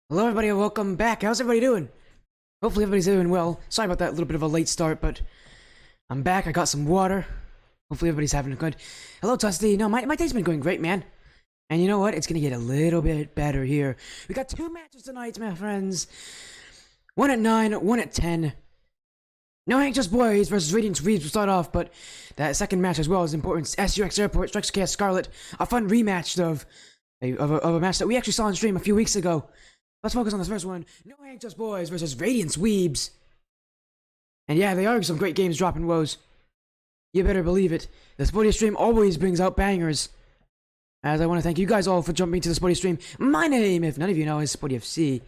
Hello everybody and welcome back. How's everybody doing? Hopefully everybody's doing well. Sorry about that little bit of a late start, but I'm back. I got some water. Hopefully everybody's having a good... Hello, Tusty. No, my day's been going great, man. And you know what? It's gonna get a little bit better here. We got two matches tonight, my friends. One at 9, one at 10. No Anxious Boys versus Radiance Weebs will start off, but that second match as well is important. SUX Airport strikes KS Scarlet. A fun rematch of a match that we actually saw on stream a few weeks ago. Let's focus on this first one. No Anxious Boys versus Radiance Weebs. And yeah, they are some great games dropping woes. You better believe it. The Sporty Stream always brings out bangers. As I want to thank you guys all for jumping to the Sporty Stream. My name, if none of you know, is Sporty FC.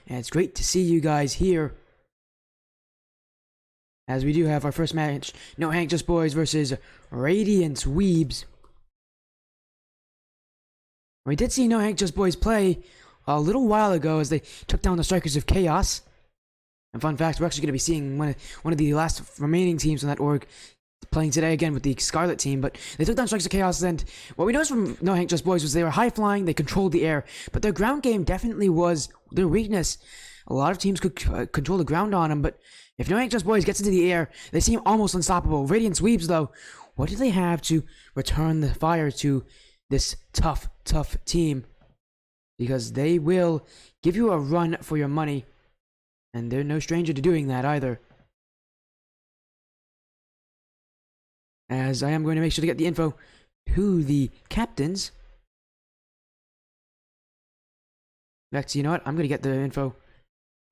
And it's great to see you guys here. As we do have our first match. No Anxious Boys versus Radiance Weebs. We did see No Anxious Boys play a little while ago as they took down the Strikers of Chaos. And fun fact, we're actually going to be seeing one of the last remaining teams in that org playing today again with the Scarlet team. But they took down Strikers of Chaos, and what we noticed from No Hank Just Boys was they were high flying, they controlled the air, but their ground game definitely was their weakness. A lot of teams could control the ground on them, but if No Hank Just Boys gets into the air, they seem almost unstoppable. Radiance Weebs, though, what do they have to return the fire to this tough team? Because they will give you a run for your money. And they're no stranger to doing that either. As I am going to make sure to get the info to the captains. Actually, you know what? I'm going to get the info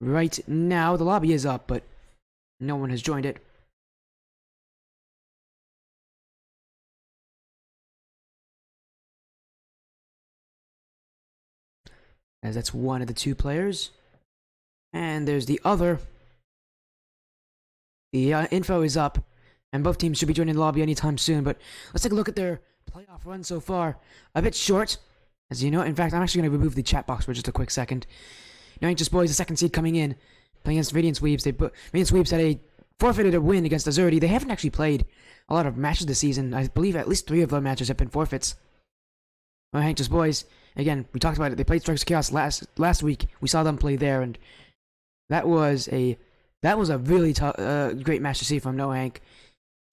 right now. The lobby is up, but no one has joined it. As that's one of the two players. And there's the other. The info is up. And both teams should be joining the lobby anytime soon. But let's take a look at their playoff run so far. A bit short. As you know, in fact, I'm actually going to remove the chat box for just a quick second. No Anxious Boys, the second seed coming in. Playing against Radiance Weebs. Radiance Weebs had forfeited a win against Azurity. They haven't actually played a lot of matches this season. I believe at least 3 of their matches have been forfeits. No Anxious Boys, again, we talked about it. They played Strikes of Chaos last week. We saw them play there, and that was a really great match to see from No Hank,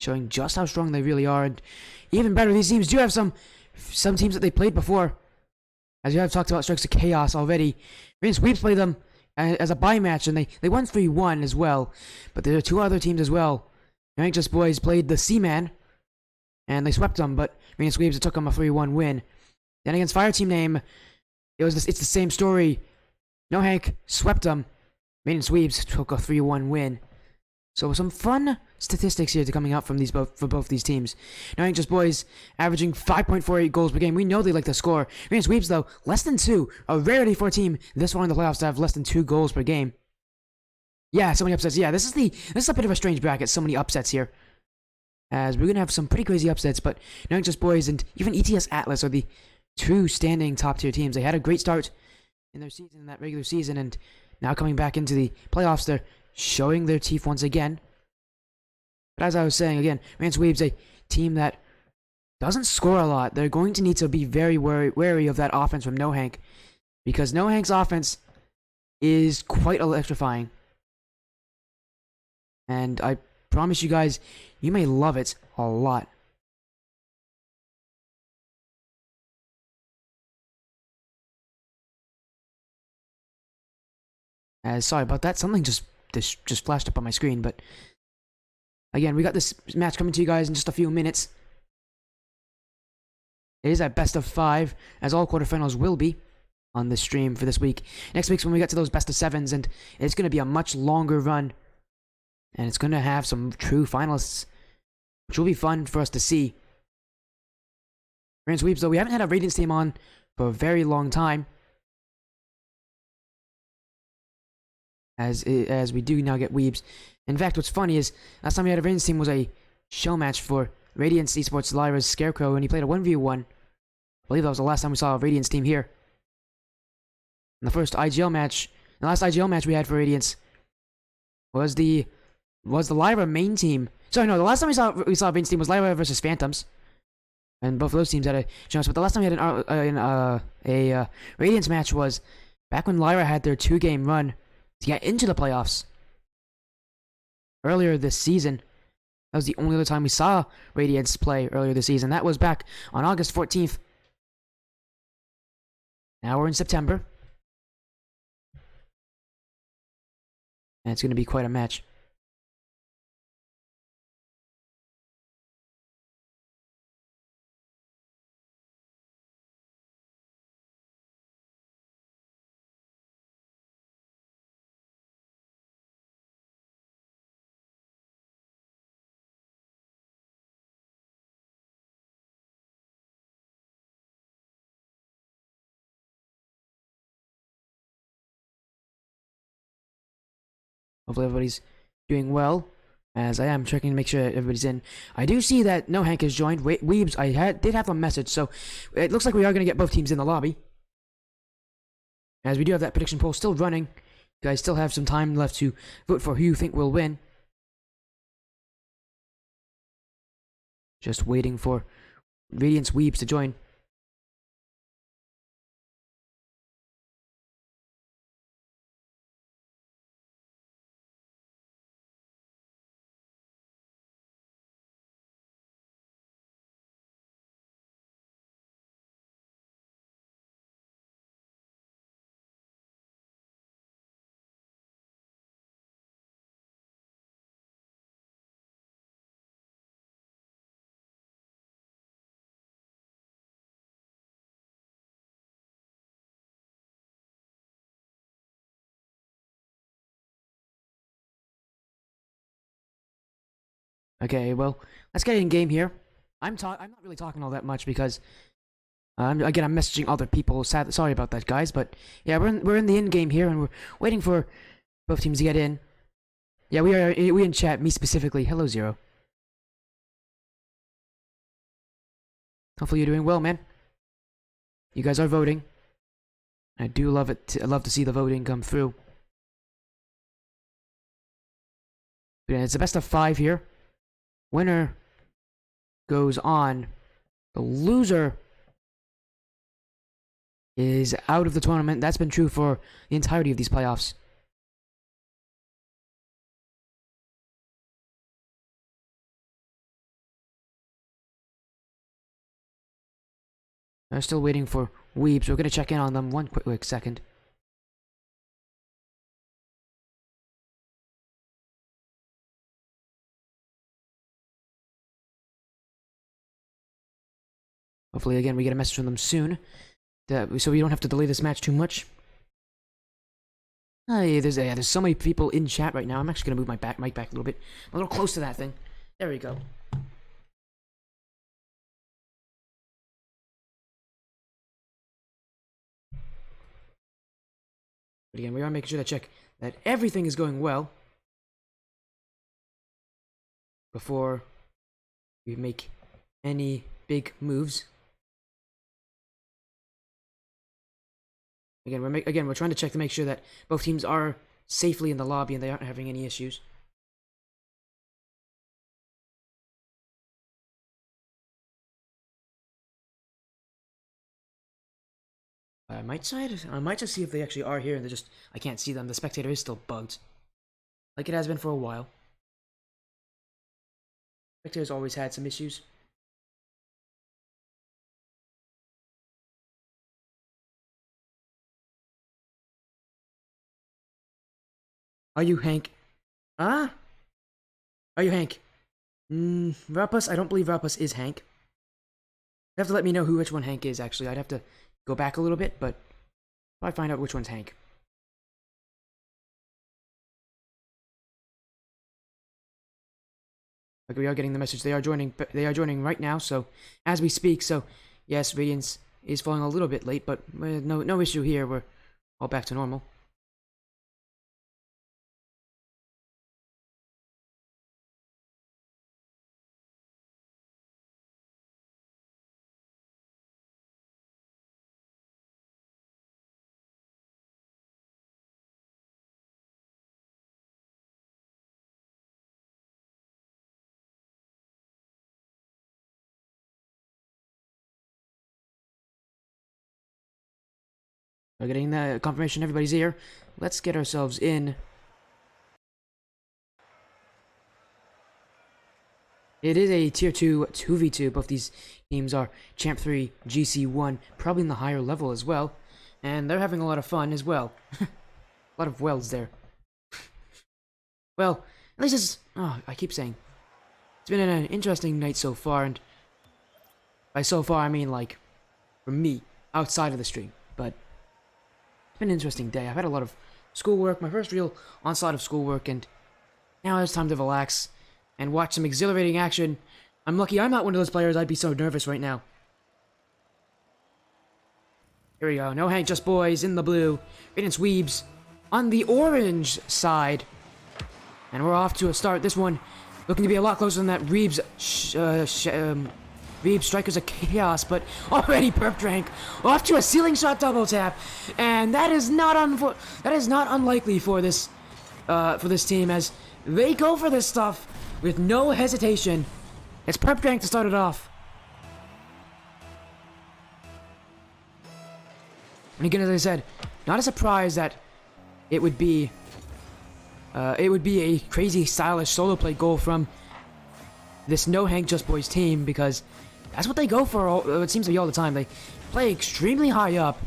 showing just how strong they really are. And even better, these teams do have some teams that they played before. As you have talked about Strikes of Chaos already, Radiance Weebs played them as a bye match, and they won 3-1 as well. But there are 2 other teams as well. No Anxious Boys played the Seaman, and they swept them, but Radiance Weebs took them a 3-1 win. Then against Fireteam Name, it's the same story. No Hank swept them. Radiance Weebs took a 3-1 win. So some fun statistics here coming out from for both these teams. No Anxious Boys averaging 5.48 goals per game. We know they like to score. Radiance Weebs, though, less than 2. A rarity for a team this far in the playoffs to have less than 2 goals per game. Yeah, so many upsets. Yeah, this is a bit of a strange bracket. So many upsets here. As we're gonna have some pretty crazy upsets, but No Anxious Boys and even ETS Atlas are the 2 standing top tier teams. They had a great start in their season, in that regular season, and now coming back into the playoffs, they're showing their teeth once again. But as I was saying, again, Radiance Weebs, a team that doesn't score a lot. They're going to need to be very wary of that offense from No Hank, because No Hank's offense is quite electrifying. And I promise you guys, you may love it a lot. Sorry about that. Something just flashed up on my screen, but again, we got this match coming to you guys in just a few minutes. It is at best of 5, as all quarterfinals will be on this stream for this week. Next week's when we get to those best of 7s, and it's going to be a much longer run, and it's going to have some true finalists, which will be fun for us to see. Radiance Weebs, though, we haven't had a Radiance team on for a very long time. As we do now get Weebs. In fact, what's funny is, last time we had a Radiance team was a show match for Radiance Esports Lyra's Scarecrow, and he played a 1v1. I believe that was the last time we saw a Radiance team here. And the last IGL match we had for Radiance was the Lyra main team. Sorry, no, the last time we saw a Radiance team was Lyra versus Phantoms. And both of those teams had a chance, but the last time we had a Radiance match was Back when Lyra had their 2-game run to get into the playoffs earlier this season. That was the only other time we saw Radiance play earlier this season. That was back on August 14th. Now we're in September. And it's going to be quite a match. Hopefully everybody's doing well, as I am checking to make sure that everybody's in. I do see that no Hank has joined. Weebs, did have a message, so it looks like we are going to get both teams in the lobby. As we do have that prediction poll still running. You guys still have some time left to vote for who you think will win. Just waiting for Radiance Weebs to join. Okay, well, let's get in game here. I'm not really talking all that much because again, I'm messaging other people. Sorry about that, guys. But yeah, we're in the in game here, and we're waiting for both teams to get in. Yeah, we in chat. Me specifically. Hello, Zero. Hopefully you're doing well, man. You guys are voting. I do love it. I love to see the voting come through. Yeah, it's the best of 5 here. Winner goes on. The loser is out of the tournament. That's been true for the entirety of these playoffs. I'm still waiting for Weebs. We're going to check in on them one quick second. Hopefully, again, we get a message from them soon, so we don't have to delay this match too much. Yeah, there's so many people in chat right now. I'm actually gonna move my mic back a little bit. I'm a little close to that thing. There we go. But again, we are making sure to check that everything is going well before we make any big moves. Again, we're trying to check to make sure that both teams are safely in the lobby and they aren't having any issues. I might just see if they actually are here and I can't see them. The spectator is still bugged. Like it has been for a while. Spectator's always had some issues. Are you Hank? Huh? Are you Hank? Rapus? I don't believe Rapus is Hank. You have to let me know which one Hank is, actually. I'd have to go back a little bit, but I'll find out which one's Hank. Like, we are getting the message. They are joining right now, so, as we speak, so, yes, Radiance is falling a little bit late, but no issue here. We're all back to normal. We're getting the confirmation everybody's here. Let's get ourselves in. It is a Tier 2 2v2. Both these teams are Champ 3, GC 1, probably in the higher level as well. And they're having a lot of fun as well. A lot of wells there. Well, at least it's... Oh, I keep saying. It's been an interesting night so far, and... By so far, I mean, like, for me, outside of the stream. But it's been an interesting day. I've had a lot of schoolwork, my first real onslaught of schoolwork, and now it's time to relax and watch some exhilarating action. I'm lucky I'm not one of those players. I'd be so nervous right now. Here we go. No Hank, just boys in the blue. Radiance Weebs on the orange side. And we're off to a start. This one looking to be a lot closer than that Weebs Weebs Strikers of Chaos, but already Perp Drank off to a ceiling shot double tap, and that is not unlikely for this team, as they go for this stuff with no hesitation. It's Perp Drank to start it off. And again, as I said, not a surprise that it would be a crazy stylish solo play goal from this No Hank Just Boys team, because that's what they go for. It seems to be all the time. They play extremely high up.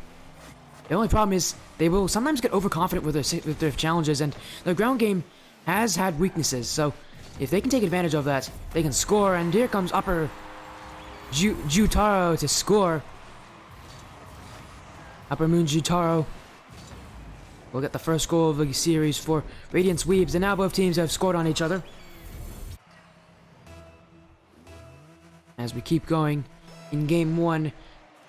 The only problem is they will sometimes get overconfident with their challenges, and their ground game has had weaknesses. So if they can take advantage of that, they can score. And here comes Upper Jutaro to score. Upper Moon Jutaro will get the first goal of the series for Radiance Weebs, and now both teams have scored on each other. As we keep going in game one,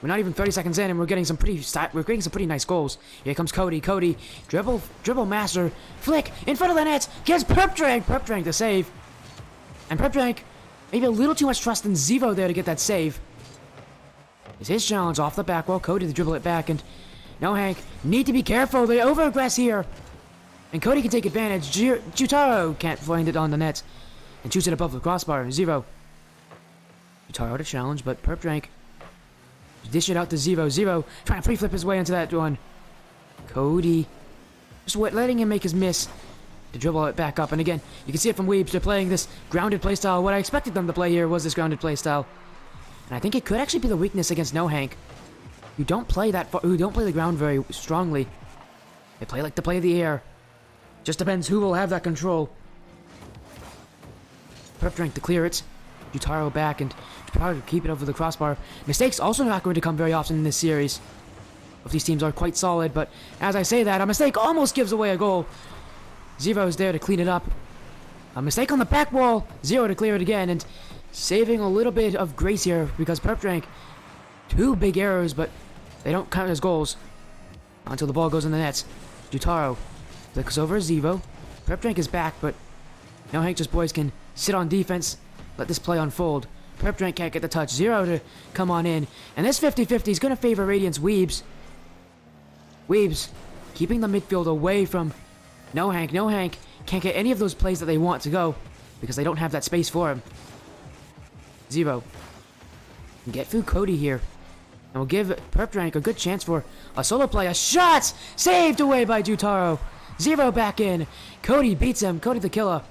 we're not even 30 seconds in, and we're getting some pretty nice goals. Here comes Cody. Cody, dribble master, flick in front of the net, gets Perp Drank the save, and Perp Drank maybe a little too much trust in Zevo there to get that save. It's his challenge off the back wall. Cody to dribble it back, and No Hank need to be careful. They over-aggress here, and Cody can take advantage. Jutaro can't find it on the net and shoots it above the crossbar. Zero. Jutaro to challenge, but Perp Drank dish it out to Zero. Zero trying to free-flip his way into that one. Cody just letting him make his miss to dribble it back up. And again, you can see it from Weebs. They're playing this grounded playstyle. What I expected them to play here was this grounded playstyle. And I think it could actually be the weakness against No Hank, who don't play the ground very strongly. They like to play the air. Just depends who will have that control. Perp Drank to clear it. Jutaro back, and Jutaro to keep it over the crossbar. Mistakes also not going to come very often in this series. Both these teams are quite solid, but as I say that, a mistake almost gives away a goal. Zero's there to clean it up. A mistake on the back wall. Zero to clear it again, and saving a little bit of grace here, because Perp Drank, two big errors, but they don't count as goals until the ball goes in the net. Jutaro flicks over Zevo. Perp Drank is back, but No Hank Just Boys can sit on defense, let this play unfold. Perp Drank can't get the touch. Zero to come on in, and this 50-50 is going to favor Radiance Weebs. Weebs keeping the midfield away from No Hank. No Hank can't get any of those plays that they want to go because they don't have that space for him. Zero can get through Cody here, and we'll give Perp Drank a good chance for a solo play. A shot saved away by Jutaro. Zero back in. Cody beats him. Cody the killer.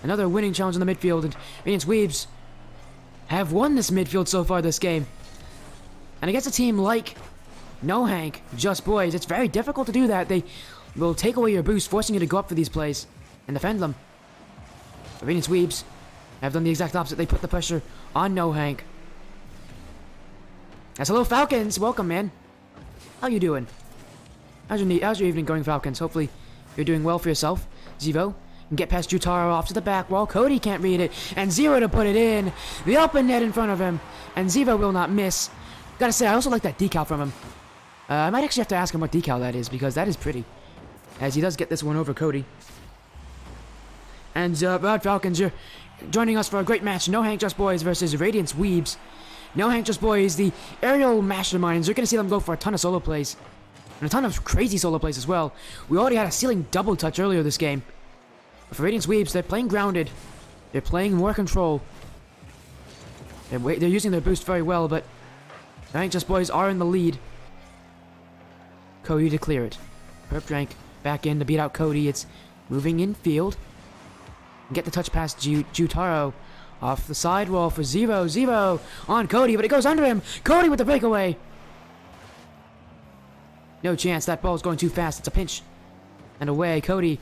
Another winning challenge in the midfield, and Radiance Weebs have won this midfield so far this game. And against a team like No Hank Just Boys, it's very difficult to do that. They will take away your boost, forcing you to go up for these plays and defend them. But Radiance Weebs have done the exact opposite. They put the pressure on No Hank. That's hello, Falcons. Welcome, man. How you doing? How's your evening going, Falcons? Hopefully you're doing well for yourself. Zevo can get past Jutaro off to the back wall. Cody can't read it, and Zero to put it in. The open net in front of him, and Zevo will not miss. Gotta say, I also like that decal from him. I might actually have to ask him what decal that is, because that is pretty, as he does get this one over Cody. And Rod Falcons, you're joining us for a great match. No Hank Just Boys versus Radiance Weebs. No Hank Just Boys, the aerial masterminds. You're going to see them go for a ton of solo plays, and a ton of crazy solo plays as well. We already had a ceiling double touch earlier this game. But for Radiance Weebs, they're playing grounded. They're playing more control. They're using their boost very well, but No Hank Just Boys are in the lead. Cody to clear it. Perpdrank back in to beat out Cody. It's moving in field. Get the touch past Jutaro. Off the sidewall for Zero. Zero on Cody, but it goes under him. Cody with the breakaway. No chance. That ball's going too fast. It's a pinch. And away. Cody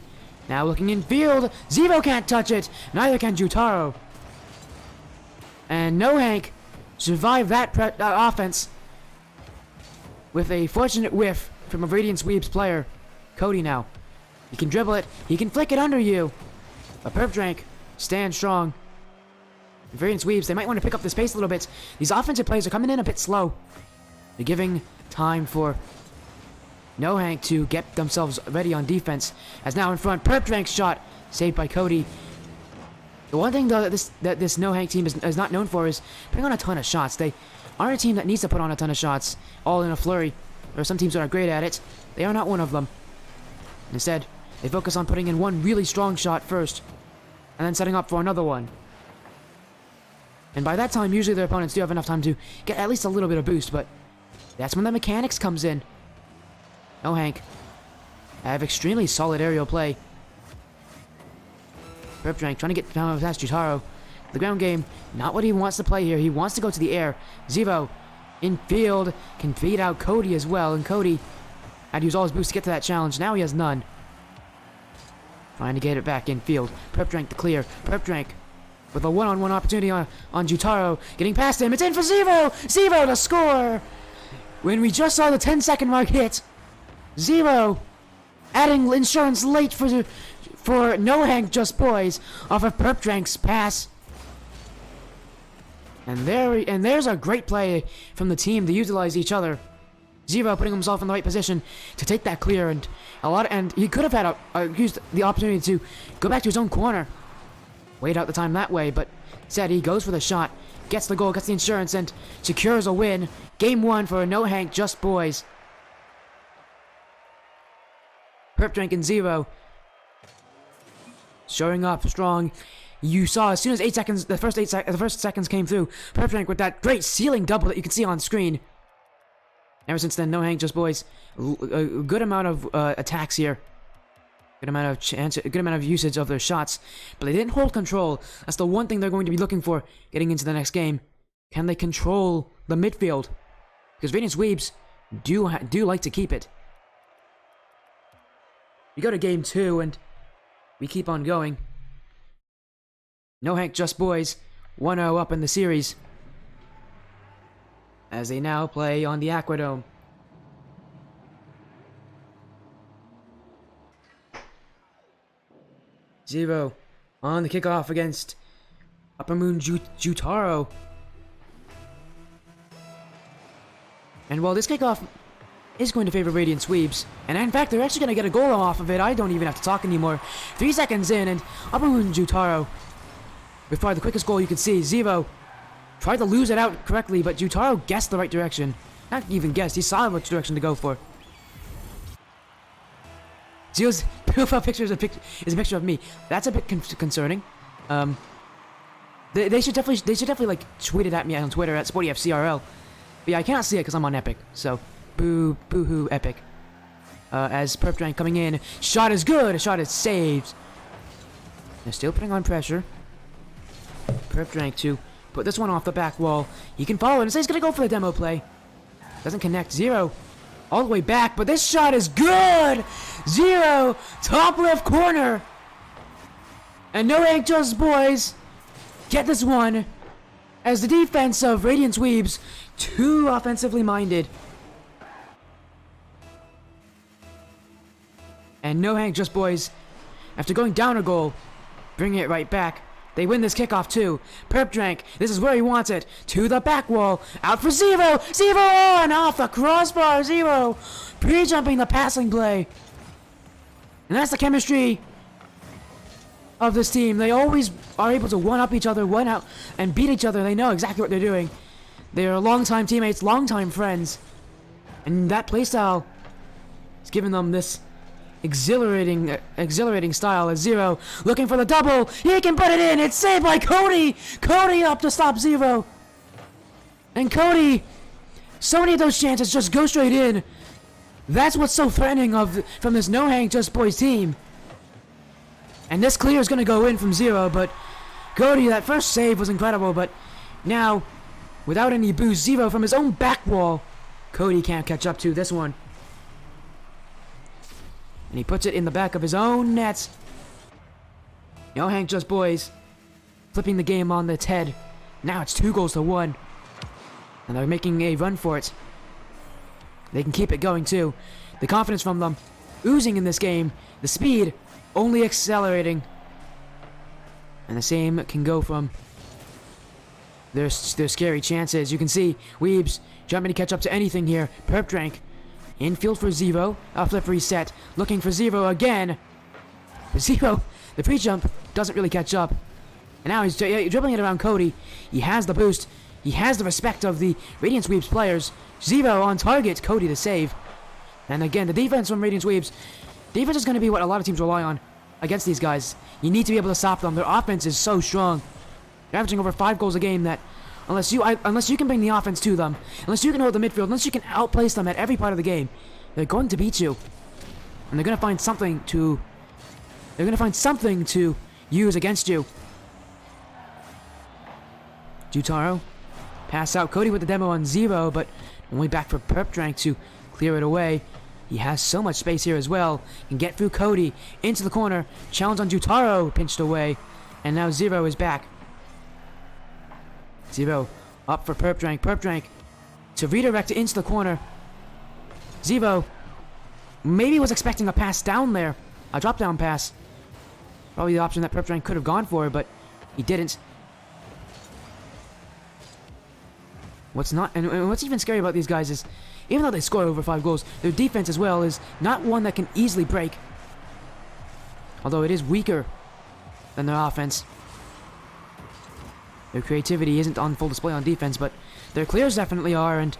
now looking in field. Zero can't touch it. Neither can Jutaro. And No Hank survived that offense with a fortunate whiff from a Radiance Weebs player. Cody now. He can dribble it. He can flick it under you. But Perpdrank stands strong. Radiance Weebs, they might want to pick up the pace a little bit. These offensive plays are coming in a bit slow. They're giving time for No Hank to get themselves ready on defense. As now in front, Perpdrank's shot saved by Cody. The one thing though that this No Hank team is not known for is putting on a ton of shots. They aren't a team that needs to put on a ton of shots all in a flurry. There are some teams that are great at it. They are not one of them. Instead, they focus on putting in one really strong shot first, and then setting up for another one. And by that time, usually their opponents do have enough time to get at least a little bit of boost, but that's when the mechanics comes in. No Hank have extremely solid aerial play. Perpdrank trying to get down past Jutaro. The ground game, not what he wants to play here. He wants to go to the air. Zero in field can beat out Cody as well, and Cody had to use all his boost to get to that challenge. Now he has none. Trying to get it back in field. Perpdrank to clear. Perpdrank with a one-on-one opportunity on Jutaro. Getting past him. It's in for Zero! Zero to score! When we just saw the 10-second mark hit, Zero adding insurance late for No Hank Just Boys off of Perpdrank's pass. And there's a great play from the team to utilize each other. Zero putting himself in the right position to take that clear, and he could have had used the opportunity to go back to his own corner, wait out the time that way, but instead he goes for the shot, gets the goal, gets the insurance, and secures a win. Game 1 for No Hank Just Boys. Perpdrank and Zero showing up strong. You saw as soon as the first seconds came through, Perpdrank with that great ceiling double that you can see on screen. Ever since then, No Hank Just Boys, a good amount of attacks here, good amount of usage of their shots, but they didn't hold control. That's the one thing they're going to be looking for getting into the next game. Can they control the midfield? Because Radiance Weebs do like to keep it. We go to game 2 and we keep on going. No Hank Just Boys 1-0 up in the series, as they now play on the Aquadome. Zero on the kickoff against Upper Moon Jutaro. And while this kickoff is going to favor Radiance Weebs, and in fact they're actually going to get a goal off of it, I don't even have to talk anymore. 3 seconds in, and Upper Moon Jutaro, with probably the quickest goal you could see. Zero tried to lose it out correctly, but Jutaro guessed the right direction. Not even guessed, he saw which direction to go for. Zero's profile picture is a picture of me. That's a bit concerning. They should definitely like tweet it at me on Twitter at SportyFCRL. But yeah, I cannot see it because I'm on Epic. So boo-hoo Epic. As Perpdrank coming in, shot is good. A shot is saved. They're still putting on pressure. Perpdrank to put this one off the back wall. He can follow it and say he's gonna go for the demo play. Doesn't connect. Zero all the way back, but this shot is good! Zero top left corner! And No Hank Just Boys get this one, as the defense of Radiance Weebs, too offensively minded. And No Hank Just Boys, after going down a goal, bringing it right back. They win this kickoff too. Perpdrank, this is where he wants it. To the back wall. Out for Zero. Zero on off the crossbar. Zero pre-jumping the passing play. And that's the chemistry of this team. They always are able to one-up each other, one out, and beat each other. They know exactly what they're doing. They are longtime teammates, longtime friends. And that playstyle has given them this exhilarating style. As Zero looking for the double. He can put it in. It's saved by Cody. Cody up to stop Zero. And Cody, so many of those chances just go straight in. That's what's so threatening from this No Hank Just Boys team. And this clear is going to go in from zero, but Cody, that first save was incredible, but now, without any boost, zero from his own back wall, Cody can't catch up to this one. And he puts it in the back of his own net. No Hank Just Boys flipping the game on its head. Now it's 2-1. And they're making a run for it. They can keep it going too. The confidence from them oozing in this game. The speed only accelerating. And the same can go from their scary chances. You can see Weebs jumping to catch up to anything here. Perp Drank infield for Zero. Flip reset. Looking for Zero again. Zero, the pre-jump doesn't really catch up. And now he's dribbling it around Cody. He has the boost. He has the respect of the Radiance Weebs players. Zero on target. Cody to save. And again, the defense from Radiance Weebs. Defense is going to be what a lot of teams rely on against these guys. You need to be able to stop them. Their offense is so strong. They're averaging over 5 goals a game that unless you can bring the offense to them, unless you can hold the midfield, unless you can outplace them at every part of the game, they're going to beat you. And they're going to find something to use against you. Jutaro pass out. Cody with the demo on Zero, but only back for Perp Drank to clear it away. He has so much space here as well. Can get through Cody into the corner. Challenge on Jutaro, pinched away. And now Zero is back. Zero up for Perp Drank. Perp Drank to redirect it into the corner. Zero maybe was expecting a pass down there. A drop down pass. Probably the option that Perp Drank could have gone for, but he didn't. What's even scary about these guys is, even though they score over 5 goals, their defense as well is not one that can easily break. Although it is weaker than their offense. Their creativity isn't on full display on defense, but their clears definitely are. And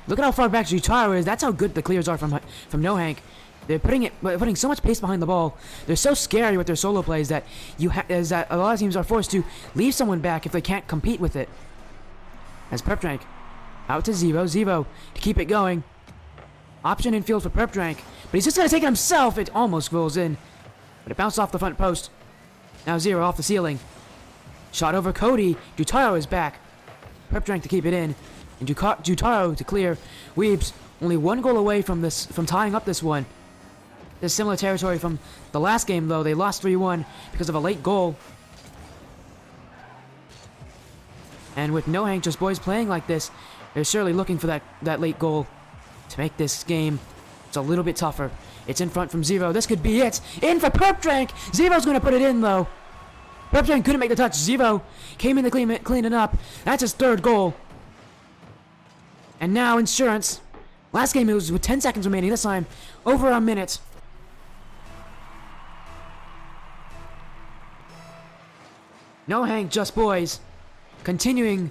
look at how far back Jutaro is. That's how good the clears are from No Hank. They're putting so much pace behind the ball. They're so scary with their solo plays that that a lot of teams are forced to leave someone back if they can't compete with it. As Perp Drank out to Zero. Zero to keep it going. Option in field for Perp Drank, but he's just going to take it himself. It almost rolls in, but it bounced off the front post. Now Zero off the ceiling. Shot over Cody. Jutaro is back. Perp Drank to keep it in. And Jutaro to clear. Weebs only 1 goal away from tying up this one. There's similar territory from the last game, though. They lost 3-1 because of a late goal. And with No Hank Just Boys playing like this, they're surely looking for that late goal to make this game it's a little bit tougher. It's in front from Zero. This could be it. In for Perp Drank. Zero's going to put it in, though. Perp Drank couldn't make the touch. Zero came in to clean it up. That's his 3rd goal. And now Insurance. Last game it was with 10 seconds remaining. This time, over a minute. No Hank Just Boys continuing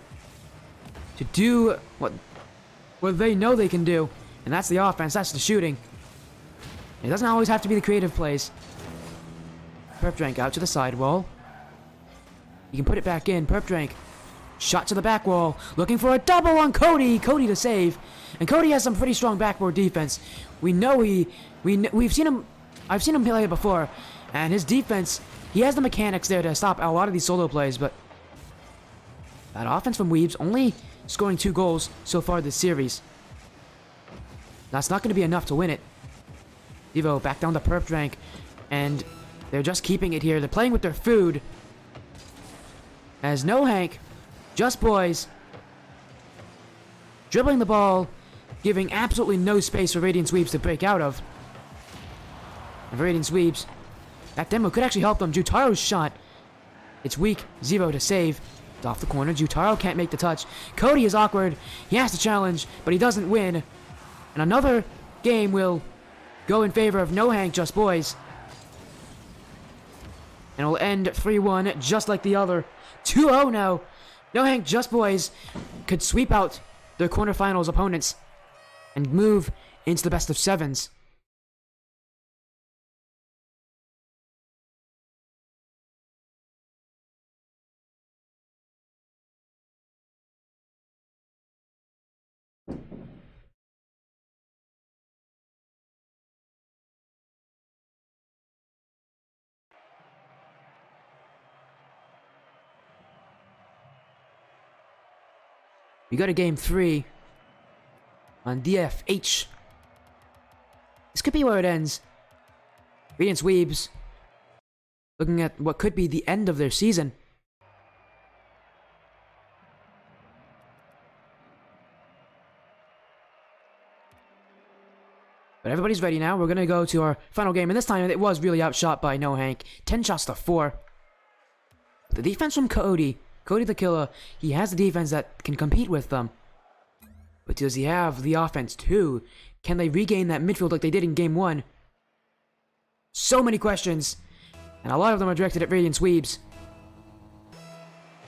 to do what they know they can do. And that's the offense. That's the shooting. It doesn't always have to be the creative plays. Perp Drank out to the sidewall. You can put it back in. Perp Drank. Shot to the back wall. Looking for a double on Cody. Cody to save. And Cody has some pretty strong backboard defense. We know we've seen him. I've seen him play it before. And his defense, he has the mechanics there to stop a lot of these solo plays. But that offense from Weebs only scoring 2 goals so far this series. That's not going to be enough to win it. Devo back down to Perp Drank. And they're just keeping it here. They're playing with their food. As No Hank Just Boys dribbling the ball, giving absolutely no space for Radiance Weebs to break out of. And for Radiance Weebs, that demo could actually help them. Jutaro's shot. It's weak. Zero to save. It's off the corner. Jutaro can't make the touch. Cody is awkward. He has to challenge, but he doesn't win. And another game will go in favor of No Hank Just Boys. And it will end 3-1, just like the other. 2-0 now. No Hank Just Boys could sweep out their quarterfinals opponents and move into the best of 7s. We go to game 3 on DFH. This could be where it ends. Radiance Weebs looking at what could be the end of their season. But everybody's ready now. We're going to go to our final game. And this time it was really outshot by No Hank. 10 shots to 4. The defense from Cody the Killer, he has the defense that can compete with them. But does he have the offense too? Can they regain that midfield like they did in game 1? So many questions. And a lot of them are directed at Radiance Weebs.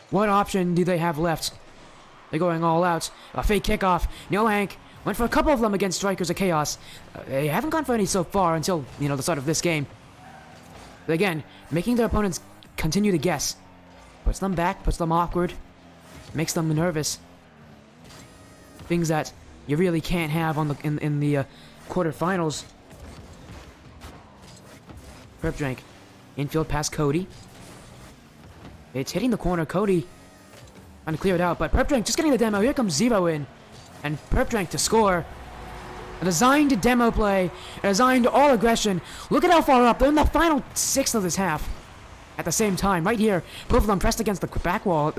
What option do they have left? They're going all out. A fake kickoff. No Hank went for a couple of them against Strikers of Chaos. They haven't gone for any so far until, the start of this game. But again, making their opponents continue to guess. Puts them back, puts them awkward, makes them nervous. Things that you really can't have on in the quarterfinals. Perpdrank. Infield past Cody. It's hitting the corner. Cody trying to clear it out, but Perpdrank just getting the demo. Here comes Zero in. And Perpdrank to score. A designed demo play. A designed all aggression. Look at how far up. They're in the final 6th of this half. At the same time, right here, both of them pressed against the back wall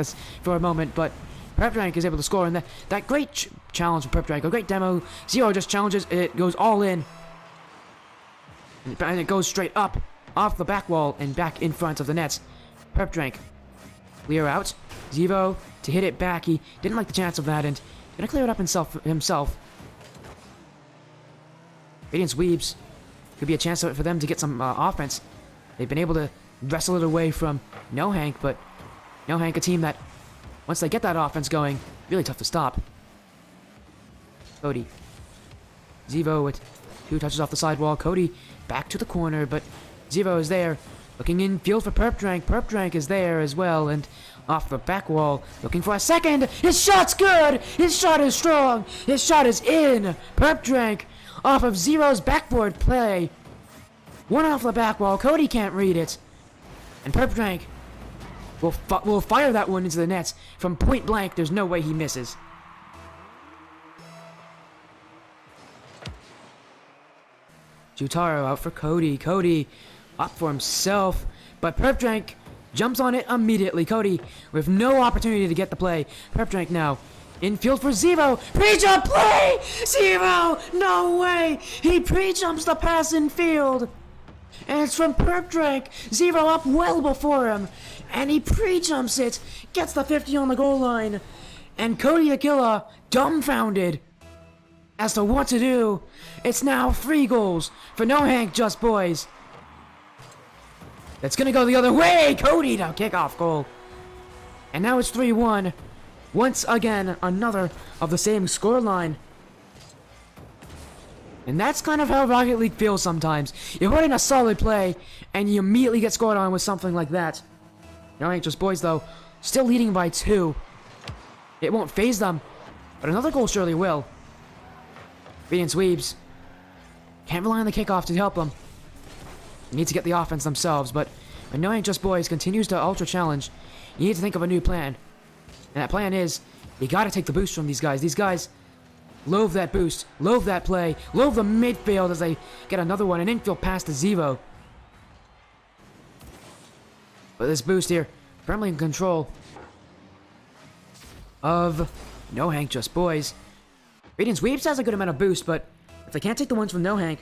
for a moment, but Perpdrank is able to score. And that great challenge from Perpdrank, a great demo. Zero just challenges. It goes all in. And it goes straight up, off the back wall, and back in front of the nets. Perpdrank. Clear out. Zero to hit it back. He didn't like the chance of that, and gonna clear it up himself. Radiance Weebs. Could be a chance for them to get some offense. They've been able to wrestle it away from No Hank, but No Hank, a team that, once they get that offense going, really tough to stop. Cody. Zevo with 2 touches off the sidewall. Cody back to the corner, but Zevo is there. Looking in field for Perpdrank. Perpdrank is there as well, and off the back wall, looking for a second. His shot's good! His shot is strong! His shot is in! Perpdrank off of Zero's backboard play. One off the back wall. Cody can't read it. And Perpdrank will fire that one into the nets. From point blank, there's no way he misses. Jutaro out for Cody. Cody up for himself. But Perpdrank jumps on it immediately. Cody with no opportunity to get the play. Perpdrank now infield for Zevo. Pre-jump play! Zevo! No way! He pre-jumps the pass in field. And it's from Perpdrank. Zevo up well before him. And he pre-jumps it. Gets the 50 on the goal line. And Cody the Killer dumbfounded as to what to do. It's now 3 goals for No Hank Just Boys. That's gonna go the other way. Cody to kickoff goal. And now it's 3-1. Once again, another of the same scoreline. And that's kind of how Rocket League feels sometimes. You're running a solid play, and you immediately get scored on with something like that. No Hank Just Boys, though, still leading by 2. It won't phase them, but another goal surely will. Radiance Weebs can't rely on the kickoff to help them. They need to get the offense themselves, but when No Hank Just Boys continues to ultra challenge, you need to think of a new plan. And that plan is, you gotta take the boost from these guys. These guys loathe that boost, loathe that play, loathe the midfield as they get another one, an infield pass to Zevo. But this boost here, firmly in control of No Hank Just Boys. Radiance Weebs has a good amount of boost, but if they can't take the ones from No Hank,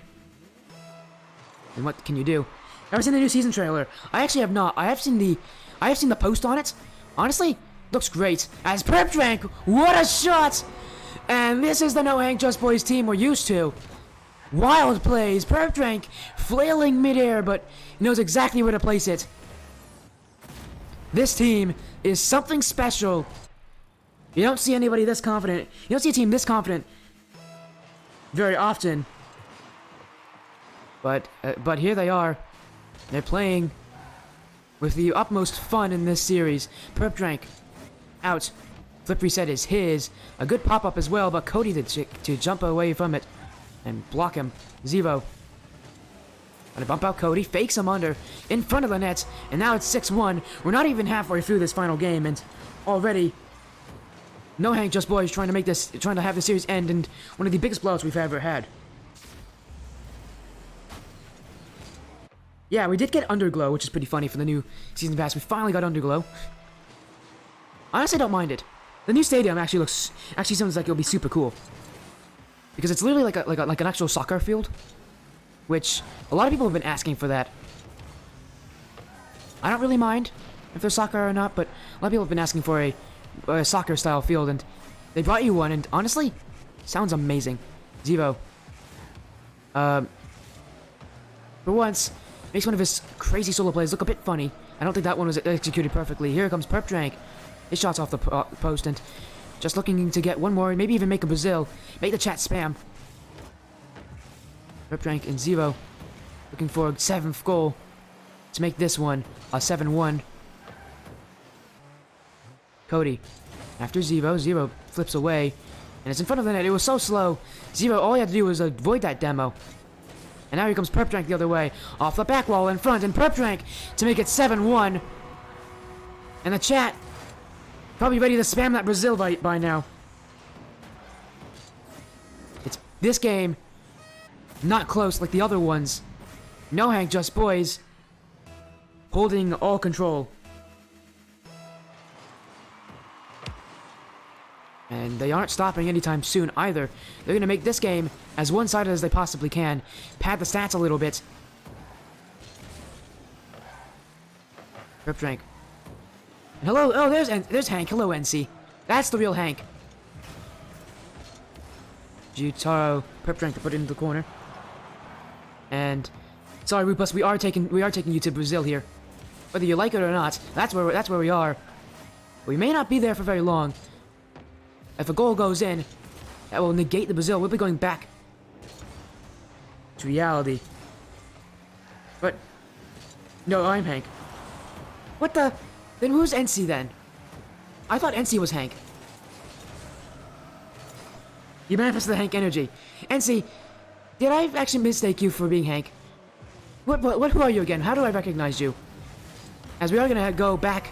then what can you do? Ever seen the new season trailer? I actually have not. I have seen the post on it. Honestly, looks great. As Perpdrank, what a shot! And this is the No Hank Just Boys team we're used to. Wild plays, Perpdrank flailing midair, but knows exactly where to place it. This team is something special. You don't see anybody this confident. You don't see a team this confident very often. But here they are. They're playing with the utmost fun in this series. Perpdrank out. Flip reset is his. A good pop-up as well, but Cody to jump away from it and block him. Zevo. Gonna bump out Cody, fakes him under, in front of the net, and now it's 6-1. We're not even halfway through this final game, and already No Hank, just boys trying to have the series end in one of the biggest blowouts we've ever had. Yeah, we did get Underglow, which is pretty funny for the new season pass. We finally got Underglow. Honestly, I don't mind it. The new stadium actually sounds like it'll be super cool. Because it's literally like an actual soccer field, which a lot of people have been asking for that. I don't really mind if there's soccer or not, but a lot of people have been asking for a soccer-style field, and they brought you one, and honestly, sounds amazing. Zevo. For once, makes one of his crazy solo plays look a bit funny. I don't think that one was executed perfectly. Here comes Perpdrank. His shot's off the post, and just looking to get one more, maybe even make a Brazil. Make the chat spam. Perpdrank and Zevo looking for a 7th goal to make this one a 7-1. Cody, after Zevo flips away, and it's in front of the net. It was so slow. Zevo, all he had to do was avoid that demo. And now here comes Perpdrank the other way, off the back wall in front, and Perpdrank to make it 7-1. And the chat probably ready to spam that Brazil by now. It's this game, not close like the other ones. No Hank, just boys, holding all control. And they aren't stopping anytime soon either. They're going to make this game as one-sided as they possibly can. Pad the stats a little bit. Perpdrank. Hello, oh, there's Hank. Hello, NC. That's the real Hank. Jutaro, Perpdrank to put it into the corner. And sorry, Rupus, we are taking you to Brazil here. Whether you like it or not, that's where we are. We may not be there for very long. If a goal goes in, that will negate the Brazil. We'll be going back to reality. But no, I'm Hank. What the? Then who's NC then? I thought NC was Hank. You manifested the Hank energy. NC, did I actually mistake you for being Hank? Who are you again? How do I recognize you? As we are gonna go back.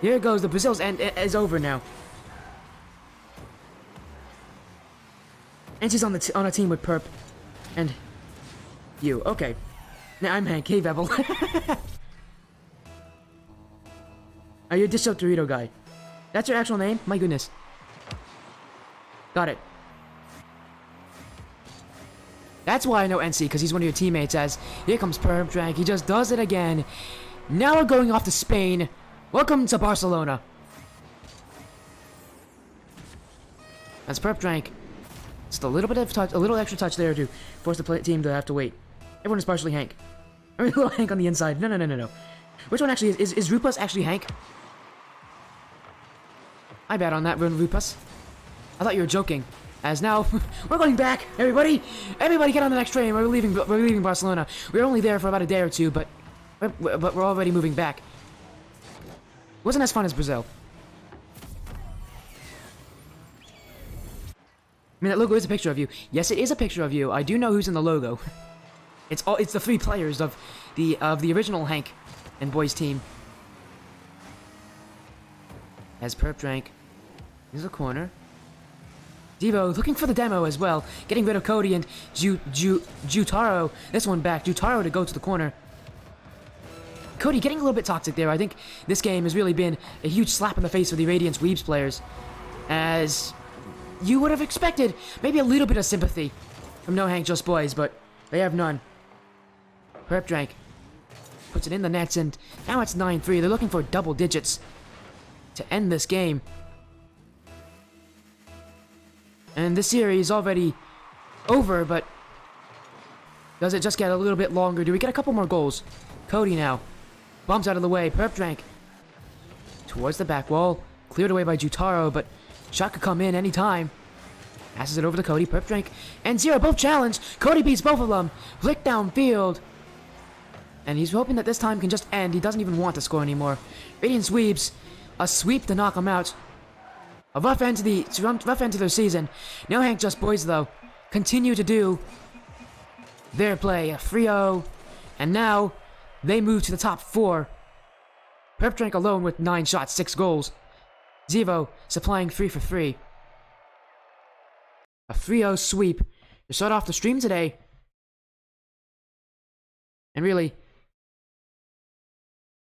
Here it goes. The Brazil's end is over now. NC's on a team with Perp and you. Okay. Now I'm Hank. Hey, Bevel. Are you a Disco Dorito guy? That's your actual name? My goodness. Got it. That's why I know NC, because he's one of your teammates. As here comes Perpdrank. He just does it again. Now we're going off to Spain. Welcome to Barcelona. That's Perpdrank. Just a little bit of touch, a little extra touch there to force the team to have to wait. Everyone is partially Hank. I mean, little Hank on the inside. No. Which one actually is Rupus actually Hank? I bet on that, Rupus. I thought you were joking. As now, we're going back, everybody! Everybody get on the next train, we're leaving Barcelona. We were only there for about a day or two, but we're already moving back. Wasn't as fun as Brazil. I mean, that logo is a picture of you. Yes, it is a picture of you. I do know who's in the logo. It's the 3 players of the original Hank and boys team. As Perpdrank. Here's a corner. Devo looking for the demo as well, getting rid of Cody and Jutaro. This one back. Jutaro to go to the corner. Cody getting a little bit toxic there. I think this game has really been a huge slap in the face for the Radiance Weebs players, as you would have expected maybe a little bit of sympathy from No Hank Just Boys, but they have none. Perpdrank puts it in the nets, and now it's 9-3. They're looking for double digits to end this game. And this series is already over, but does it just get a little bit longer? Do we get a couple more goals? Cody now. Bombs out of the way. Perpdrank towards the back wall. Cleared away by Jutaro, but shot could come in anytime. Passes it over to Cody. Perpdrank and Zero both challenge. Cody beats both of them. Flick downfield. And he's hoping that this time can just end. He doesn't even want to score anymore. Radiance Weebs. A sweep to knock him out. A rough end to their season. No Hank Just Boys, though, continue to do their play. A 3-0. And now they move to the top 4. Perpdrank alone with 9 shots, 6 goals. Zevo supplying 3 for 3. A 3-0 sweep to start off the stream today. And really,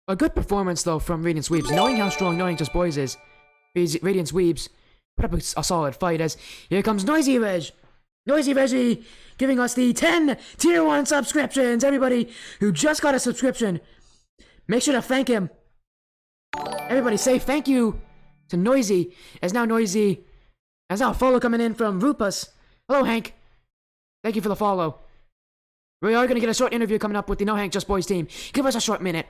a good performance though from Radiance Weebs. Knowing how strong Knowing Just Boys is, Radiance Weebs put up a solid fight as here comes Noisy Reg. Noisy Reggie giving us the 10 Tier 1 subscriptions. Everybody who just got a subscription, make sure to thank him. Everybody say thank you to Noisy. As now a follow coming in from Rupus. Hello, Hank. Thank you for the follow. We are going to get a short interview coming up with the No Hank Just Boys team. Give us a short minute.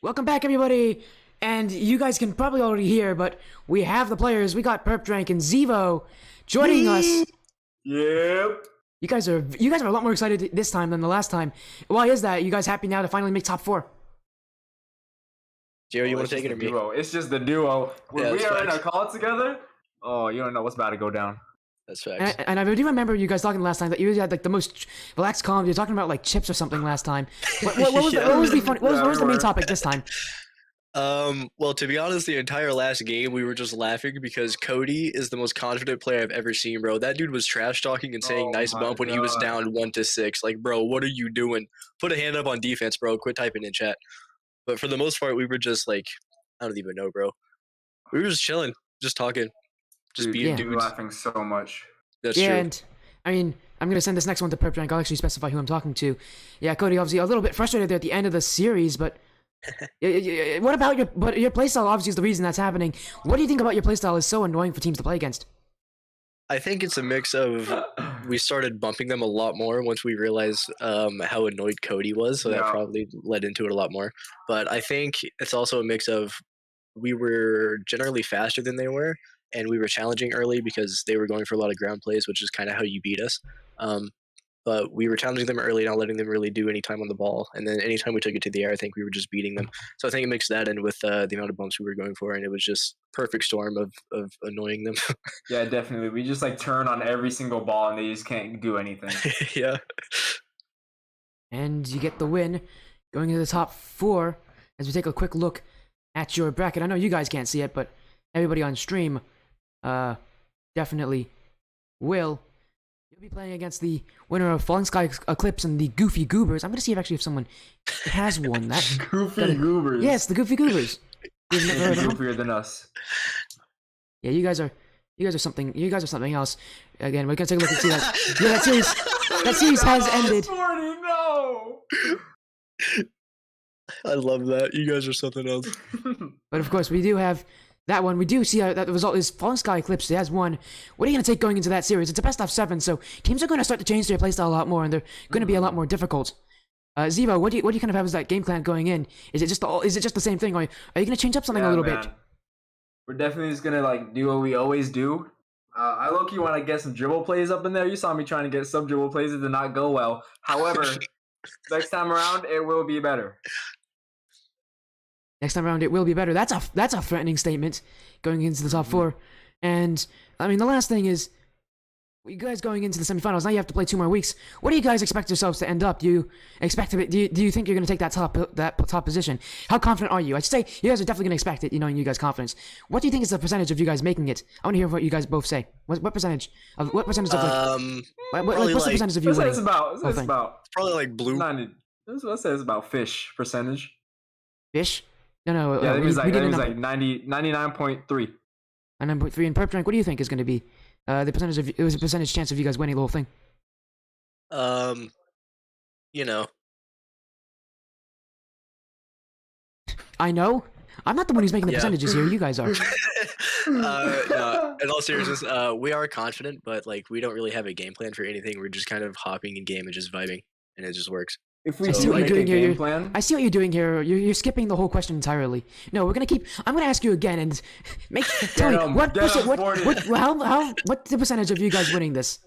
Welcome back, everybody. And you guys can probably already hear, but we have the players. We got Perp Drank and Zevo joining us. Yep. You guys are a lot more excited this time than the last time. Why is that? You guys happy now to finally make top 4? Gio, you want to take it or me? Duo. It's just the duo. When Yeah, we that's are in a facts. call together, oh, you don't know what's about to go down. That's facts. And I do remember you guys talking last time that you had like the most relaxed calm. You were talking about like chips or something last time. What was the main topic this time? Well, to be honest, the entire last game we were just laughing because Cody is the most confident player I've ever seen, bro. That dude was trash talking and saying Oh nice my bump when he was God. down 1-6. Like, bro, what are you doing? Put a hand up on defense, bro. Quit typing in chat. But for the most part, we were just like, I don't even know, bro. We were just chilling, just talking, just Dude, being yeah. you're dudes. laughing so much. That's Yeah, true. and I mean, I'm gonna send this next one to Perp Drank. I'll actually specify who I'm talking to. Yeah, Cody, obviously a little bit frustrated there at the end of the series, but what about your playstyle? Obviously, is the reason that's happening. What do you think about your playstyle is so annoying for teams to play against? I think it's a mix of we started bumping them a lot more once we realized how annoyed Cody was, so that Yeah. probably led into it a lot more. But I think it's also a mix of we were generally faster than they were, and we were challenging early because they were going for a lot of ground plays, which is kind of how you beat us. But we were challenging them early, not letting them really do any time on the ball. And then anytime we took it to the air, I think we were just beating them. So I think it mixed that in with the amount of bumps we were going for, and it was just perfect storm of annoying them. Yeah, definitely. We just like turn on every single ball and they just can't do anything. Yeah. And you get the win, going into the top 4. As we take a quick look at your bracket, I know you guys can't see it, but everybody on stream, definitely will. You'll be playing against the winner of Falling Sky Eclipse and the Goofy Goobers. I'm gonna see if somone has won that. Goofy Goobers. Yes, the Goofy Goobers. You've never heard of them? Goofier than us. Yeah, you guys are something. You guys are something else. Again, we're gonna take a look and see that. Yeah, that series has ended. 40, no. I love that. You guys are something else. But of course, we do have that one. We do see that the result is Fallen Sky Eclipse. It has won. What are you going to take going into that series? It's a best of 7, so teams are going to start to change their playstyle a lot more, and they're going to be a lot more difficult. Zevo, what do you kind of have as that game plan going in? Is it just the same thing, or are you going to change up something a little bit? We're definitely just gonna like do what we always do. I low-key want to get some dribble plays up in there. You saw me trying to get some dribble plays. It did not go well. However, next time around, it will be better. Next time around, it will be better. That's a threatening statement going into the top 4. And I mean, the last thing is, you guys going into the semifinals, now you have to play 2 more weeks. What do you guys expect yourselves to end up? Do you expect to? Do you think you're going to take that top position? How confident are you? I'd say you guys are definitely going to expect it. You know, in you guys' confidence. What do you think is the percentage of you guys making it? I want to hear what you guys both say. What percentage of what percentage of Probably what's the like percentage of you Let's say winning? it's about. whole It's thing? about probably like blue. 90. Let's say it's about fish percentage. Fish? No. Yeah, that means we need a number. like 99.3. 9.3. And Perp Drink, what do you think is going to be the percentage of? It was a percentage chance of you guys winning the whole thing. You know, I know. I'm not the one who's making the Yeah. percentages here. You guys are. no, in all seriousness, we are confident, but like we don't really have a game plan for anything. We're just kind of hopping in game and just vibing, and it just works. If we I see do what you're make a doing here. game plan, I see what you're doing here. You're skipping the whole question entirely. No, we're gonna keep. I'm gonna ask you again and tell me what what's the percentage of you guys winning this?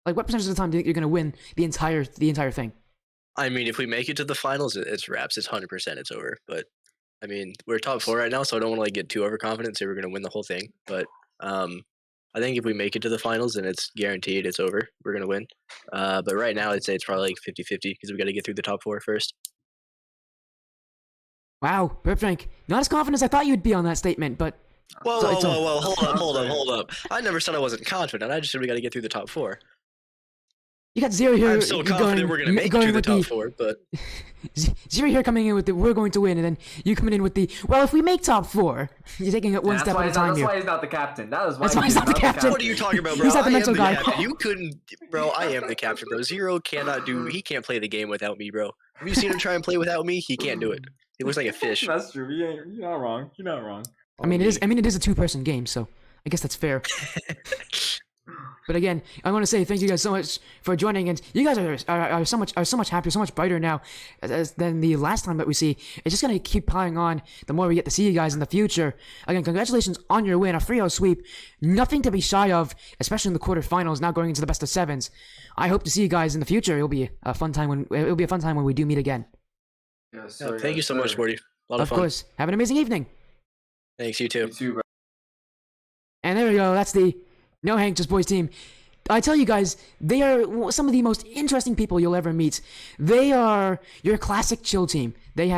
Like, what percentage of the time do you think you're gonna win the entire thing? I mean, if we make it to the finals, it's wraps. It's 100%. It's over. But I mean, we're top 4 right now, so I don't want to like get too overconfident and say we're gonna win the whole thing. But I think if we make it to the finals, then it's guaranteed. It's over. We're gonna win. But right now, I'd say it's probably like 50-50 because we got to get through the top 4 first. Wow, Perp Drink, not as confident as I thought you'd be on that statement, but Whoa, So whoa, it's whoa, all- whoa! Hold up! I never said I wasn't confident. I just said we got to get through the top 4. you got Zero here. I'm so confident we're gonna make it to the top 4, but Zero here coming in with the we're going to win, and then you coming in with the well, if we make top 4, you're taking it one step at a time that's here. why he's not the captain. That is why That's why he's not the captain. what are you talking about, bro? He's not the I am mental guy. captain. You couldn't, bro. I am the captain, bro. Zero cannot do. He can't play the game without me, bro. Have you seen him try and play without me? He can't do it. He looks like a fish. That's true. You're not wrong. You're not wrong. I mean, it is a 2-person game, so I guess that's fair. But again, I want to say thank you guys so much for joining, and you guys are so much happier, so much brighter now than the last time that we see. It's just gonna keep piling on the more we get to see you guys in the future. Again, congratulations on your win, a 3-0 sweep, nothing to be shy of, especially in the quarterfinals. Now going into the best of 7s. I hope to see you guys in the future. It'll be a fun time when we do meet again. Yes, Yeah, sir, thank you yes, so much, sir. Sporty. A lot of Of fun. course, have an amazing evening. Thanks, you too. You too, bro. And there we go. That's the No Hank Just Boys team. I tell you guys, they are some of the most interesting people you'll ever meet. They are your classic chill team. They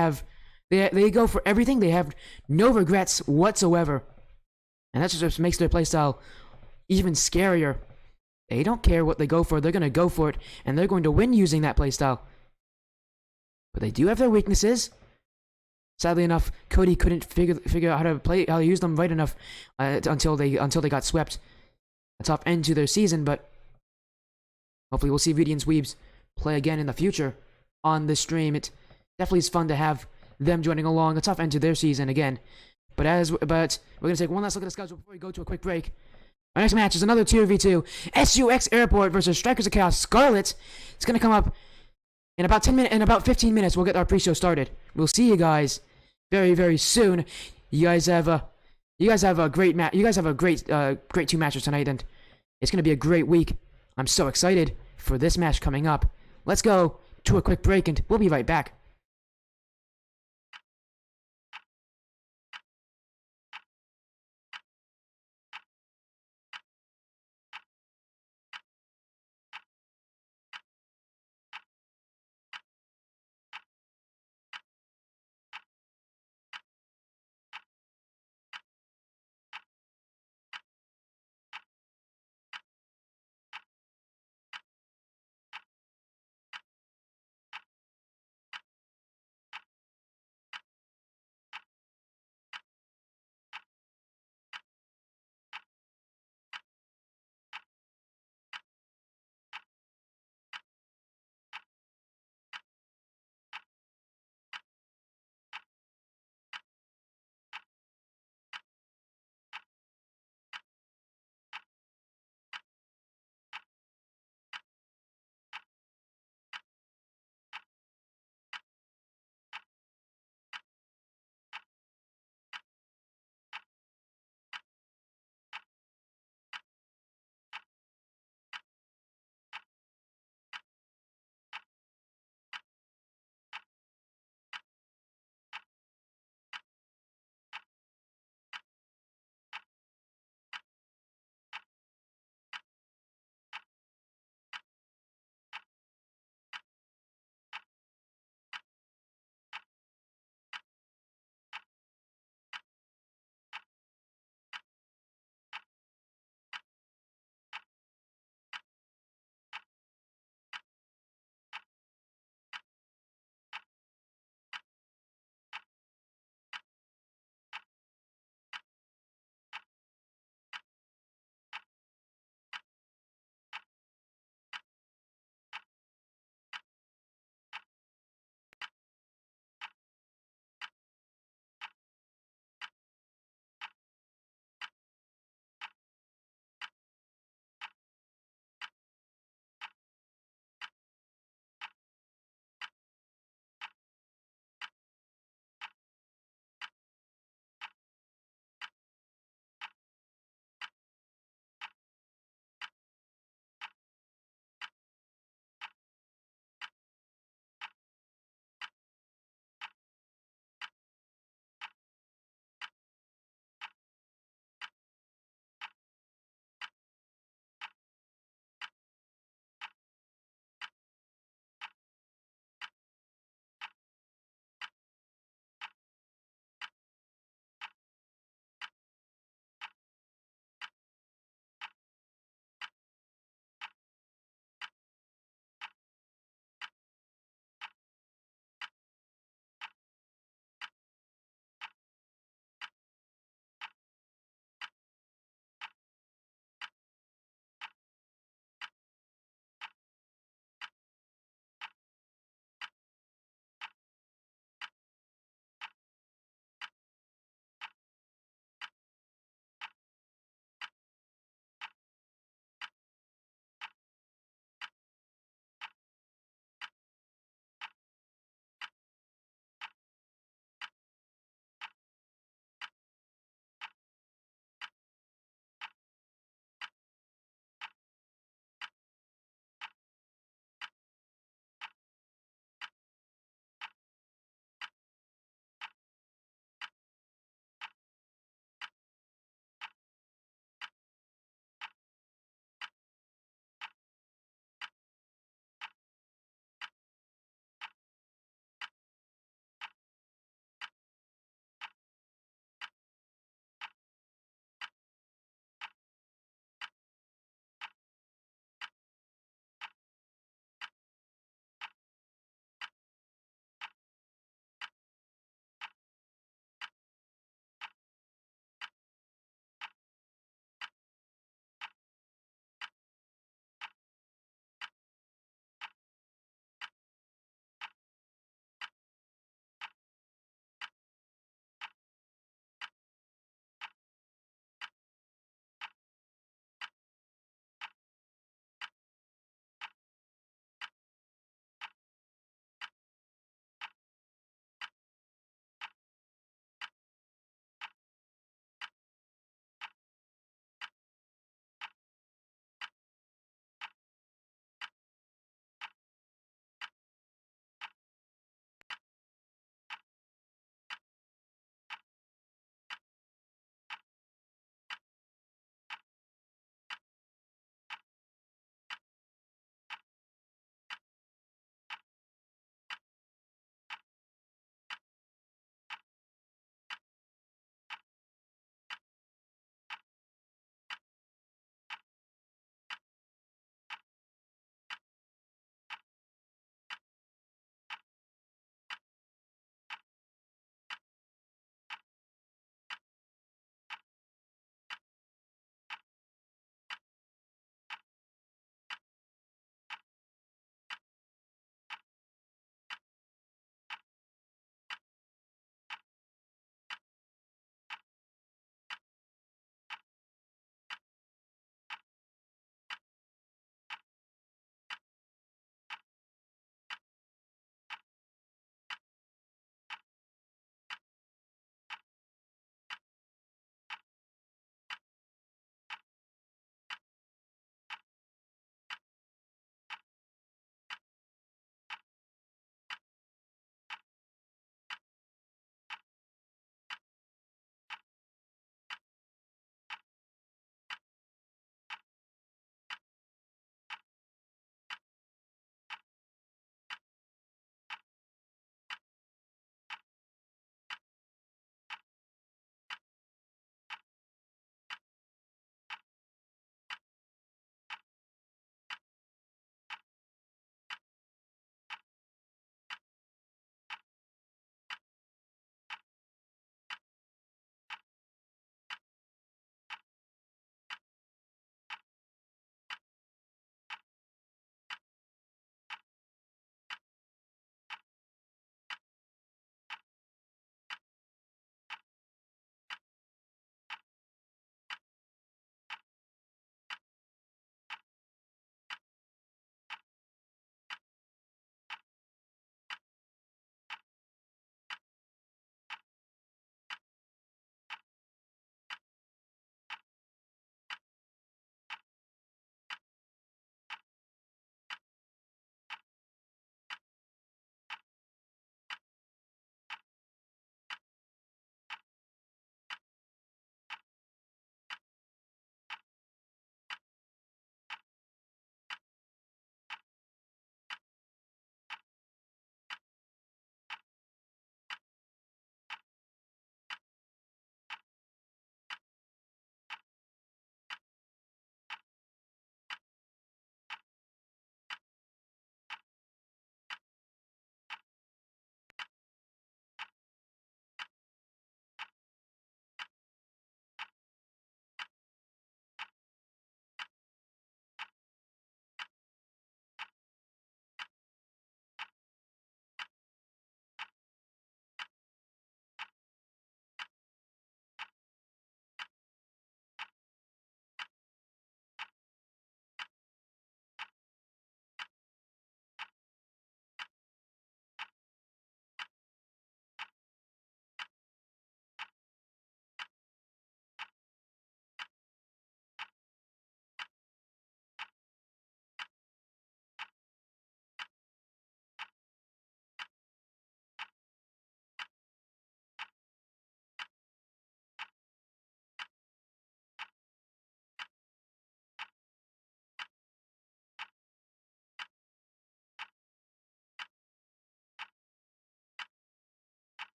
go for everything. They have no regrets whatsoever. And that just makes their playstyle even scarier. They don't care what they go for. They're going to go for it, and they're going to win using that playstyle. But they do have their weaknesses. Sadly enough, Cody couldn't figure out how to use them right enough until they got swept. A tough end to their season, but hopefully we'll see Radiance Weebs play again in the future on this stream. It definitely is fun to have them joining along. A tough end to their season again. But we're gonna take one last look at the schedule before we go to a quick break. Our next match is another Tier V2 SUX Airport versus Strikers of Chaos Scarlet. It's gonna come up in about 15 minutes. We'll get our pre-show started. We'll see you guys very, very soon. You guys have a great match. You guys have a great 2 matches tonight, and it's gonna be a great week. I'm so excited for this match coming up. Let's go to a quick break, and we'll be right back.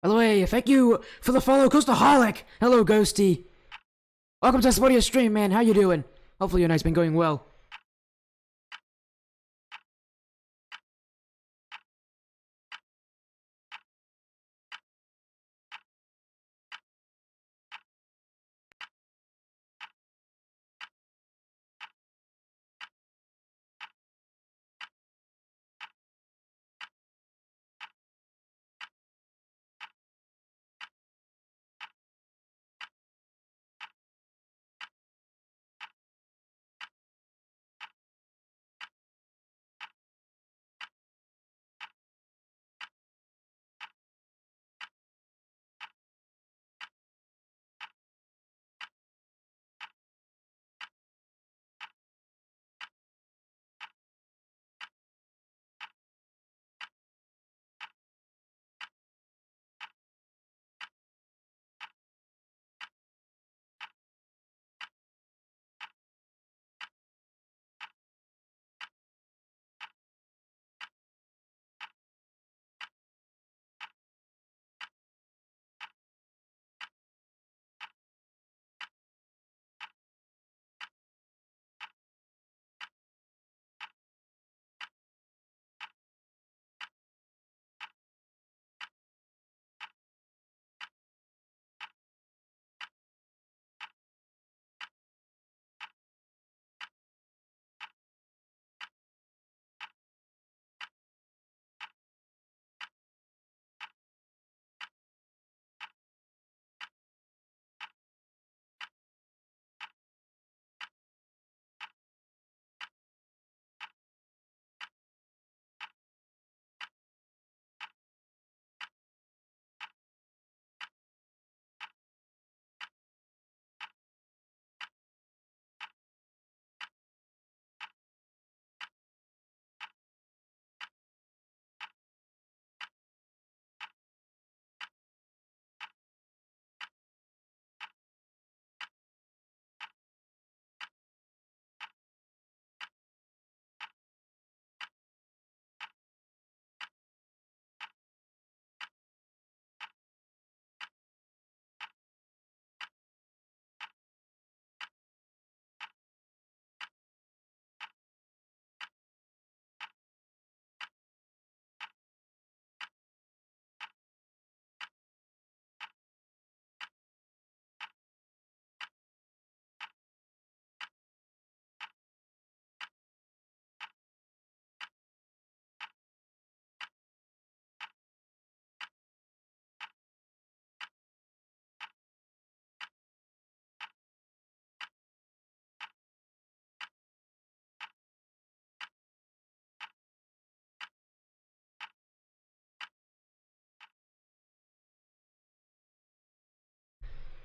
By the way, thank you for the follow, Coastaholic. Hello, Ghosty. Welcome to Sportia Stream, man. How you doing? Hopefully your night's been going well.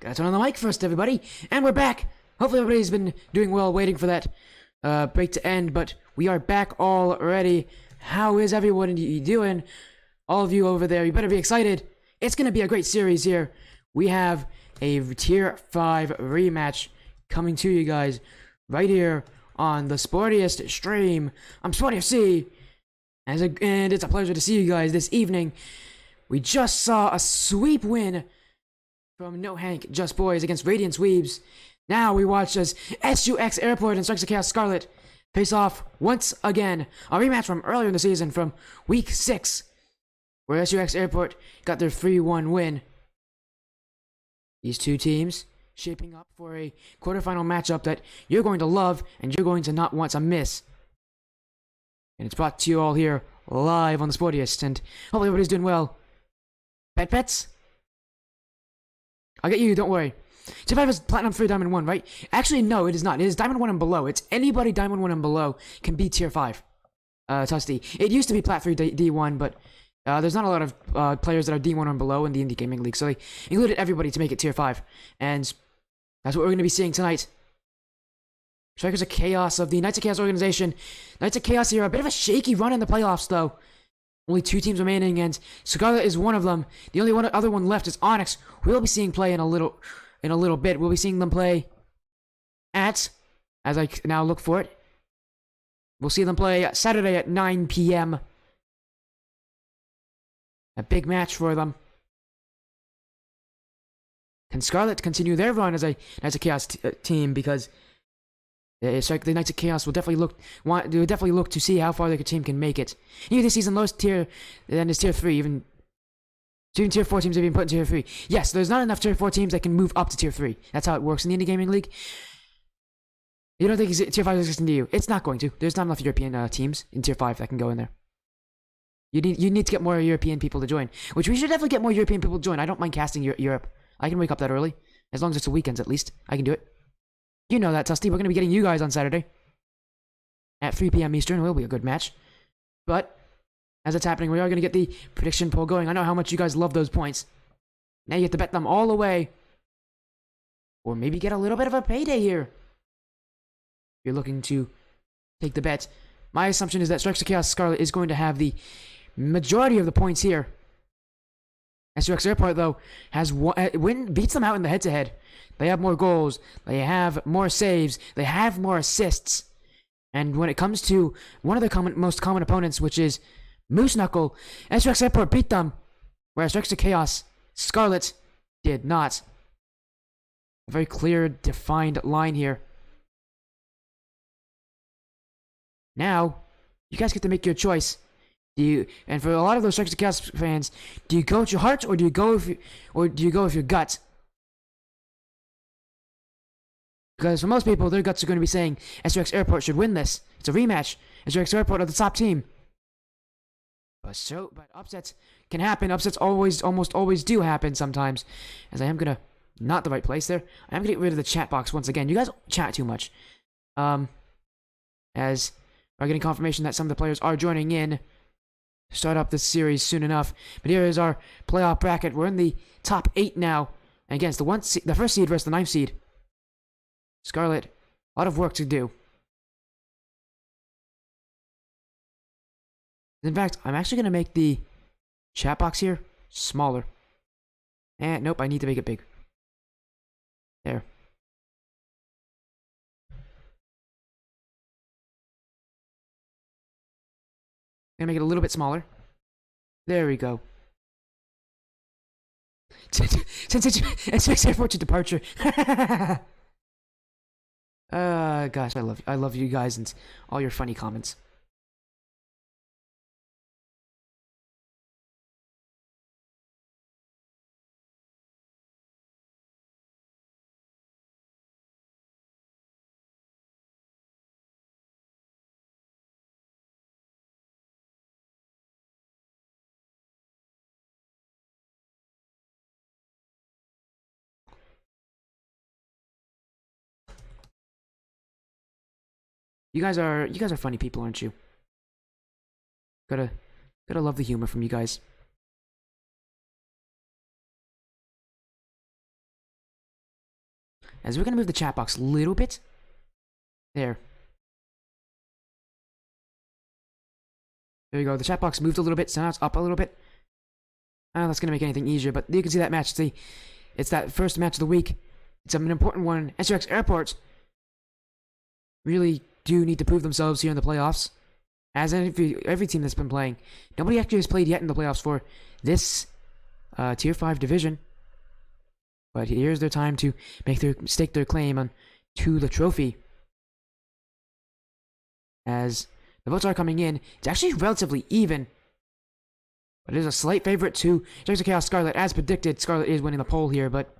Gotta turn on the mic first, everybody. And we're back. Hopefully everybody's been doing well waiting for that break to end, but we are back already. How is everyone doing? All of you over there, you better be excited. It's gonna be a great series here. We have a Tier 5 rematch coming to you guys right here on the Sportiest stream. I'm Sporty FC, and it's a pleasure to see you guys this evening. We just saw a sweep win from No Hank Just Boys against Radiance Weebs. Now we watch as SUX Airport and Strikes of Chaos Scarlet face off once again. A rematch from earlier in the season from Week 6, where SUX Airport got their 3-1 win. These two teams shaping up for a quarterfinal matchup that you're going to love and you're going to not want to miss. And it's brought to you all here live on the Sportiest, and hopefully everybody's doing well. Pets? I'll get you, don't worry. Tier 5 is Platinum 3, Diamond 1, right? Actually, no, it is not. It is Diamond 1 and below. It's anybody Diamond 1 and below can be Tier 5. Tusty. It used to be Plat 3 D1, but there's not a lot of players that are D1 or below in the Indie Gaming League, so they included everybody to make it Tier 5. And that's what we're going to be seeing tonight. Strikers of Chaos of the Knights of Chaos organization. Knights of Chaos here, a bit of a shaky run in the playoffs, though. Only 2 teams remaining, and Scarlet is one of them. The only other one left is Onyx. We'll be seeing play in a little bit. We'll be seeing them play as I now look for it. We'll see them play Saturday at 9 p.m. A big match for them. Can Scarlet continue their run as a Chaos team? Because it's like the Knights of Chaos will definitely look to see how far their team can make it. Even this season, lowest tier than is tier 3. Even tier 4 teams have been put in tier 3. Yes, there's not enough tier 4 teams that can move up to tier 3. That's how it works in the Indie Gaming League. You don't think tier 5 is existing to you? It's not going to. There's not enough European teams in tier 5 that can go in there. You need to get more European people to join, which we should definitely get more European people to join. I don't mind casting Europe. I can wake up that early, as long as it's the weekends at least. I can do it. You know that, Tusty. We're going to be getting you guys on Saturday at 3 p.m. Eastern. It will be a good match. But as it's happening, we are going to get the prediction poll going. I know how much you guys love those points. Now you have to bet them all away, or maybe get a little bit of a payday here. If you're looking to take the bet, my assumption is that Strikes of Chaos Scarlet is going to have the majority of the points here. SUX Airport, though, beats them out in the head-to-head. They have more goals. They have more saves. They have more assists. And when it comes to one of the most common opponents, which is Moose Knuckle, SUX Airport beat them, whereas Strikes of Chaos Scarlet did not. A very clear, defined line here. Now, you guys get to make your choice. And for a lot of those Strikes of Chaos fans, do you go with your heart or do you go with your gut? Because for most people, their guts are going to be saying SUX Airport should win this. It's a rematch. SUX Airport are the top team. But upsets can happen. Upsets almost always do happen sometimes. As I am gonna not the right place there. I am gonna get rid of the chat box once again. You guys chat too much. As we're getting confirmation that some of the players are joining in. Start up this series soon enough. But here is our playoff bracket. We're in the top 8 now. And again, it's the first seed versus the 9th seed. Scarlet, a lot of work to do. In fact, I'm actually going to make the chat box here smaller. And nope, I need to make it big. There. Gonna make it a little bit smaller. There we go. Since it's makes airport to departure. Gosh, I love you guys and all your funny comments. You guys are funny people, aren't you? Gotta love the humor from you guys. As we're gonna move the chat box a little bit. There. There you go. The chat box moved a little bit, so now it's up a little bit. I don't know if that's gonna make anything easier, but you can see that match. See, it's that first match of the week. It's an important one. SUX Airport really do need to prove themselves here in the playoffs. As every team that's been playing. Nobody actually has played yet in the playoffs for this Tier 5 division. But here's their time to stake their claim to the trophy. As the votes are coming in, it's actually relatively even. But it is a slight favorite to Strikes of Chaos Scarlet. As predicted, Scarlet is winning the poll here, but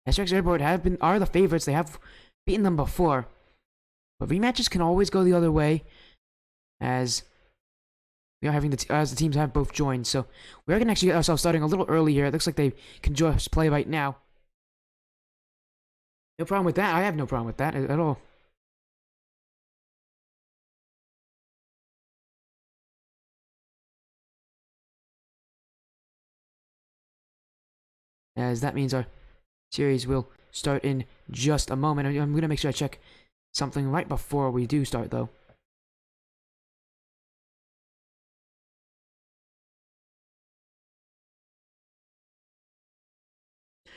SUX Airport are the favorites. They have beaten them before. But rematches can always go the other way, as we are having as the teams have both joined. So we are going to actually get ourselves starting a little early here. It looks like they can just play right now. No problem with that. I have no problem with that at all. As that means our series will start in just a moment. I'm going to make sure I check something right before we do start, though.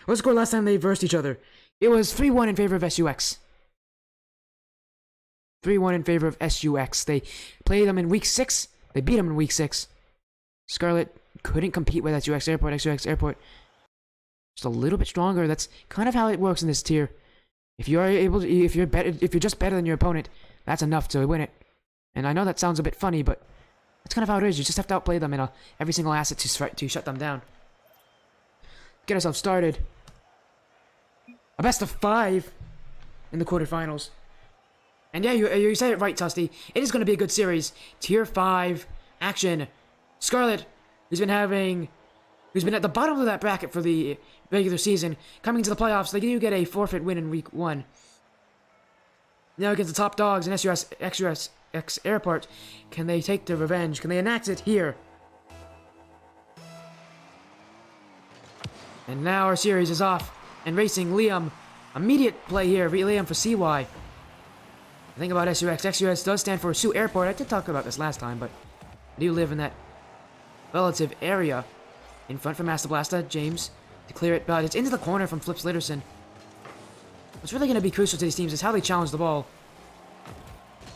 What was the score last time they versed each other? It was 3-1 in favor of SUX. 3-1 in favor of SUX. They played them in Week 6. They beat them in Week 6. Scarlet couldn't compete with SUX Airport. SUX Airport just a little bit stronger. That's kind of how it works in this tier. If you are able to, if you're just better than your opponent, that's enough to win it. And I know that sounds a bit funny, but that's kind of how it is. You just have to outplay them in every single asset to shut them down. Get ourselves started. A best of 5 in the quarterfinals. And yeah, you said it right, Tusty. It is going to be a good series. Tier 5 action. Scarlet, who's been at the bottom of that bracket for the regular season, coming to the playoffs. They do get a forfeit win in week 1. Now against the top dogs in SUS Airport, can they take their revenge? Can they enact it here? And now our series is off. And racing, Liam. Immediate play here. Liam for CY. The thing about SUX does stand for Sioux Airport. I did talk about this last time, but I do live in that relative area. In front for Master Blaster, James to clear it, but it's into the corner from Flip Slitterson. What's really going to be crucial to these teams is how they challenge the ball.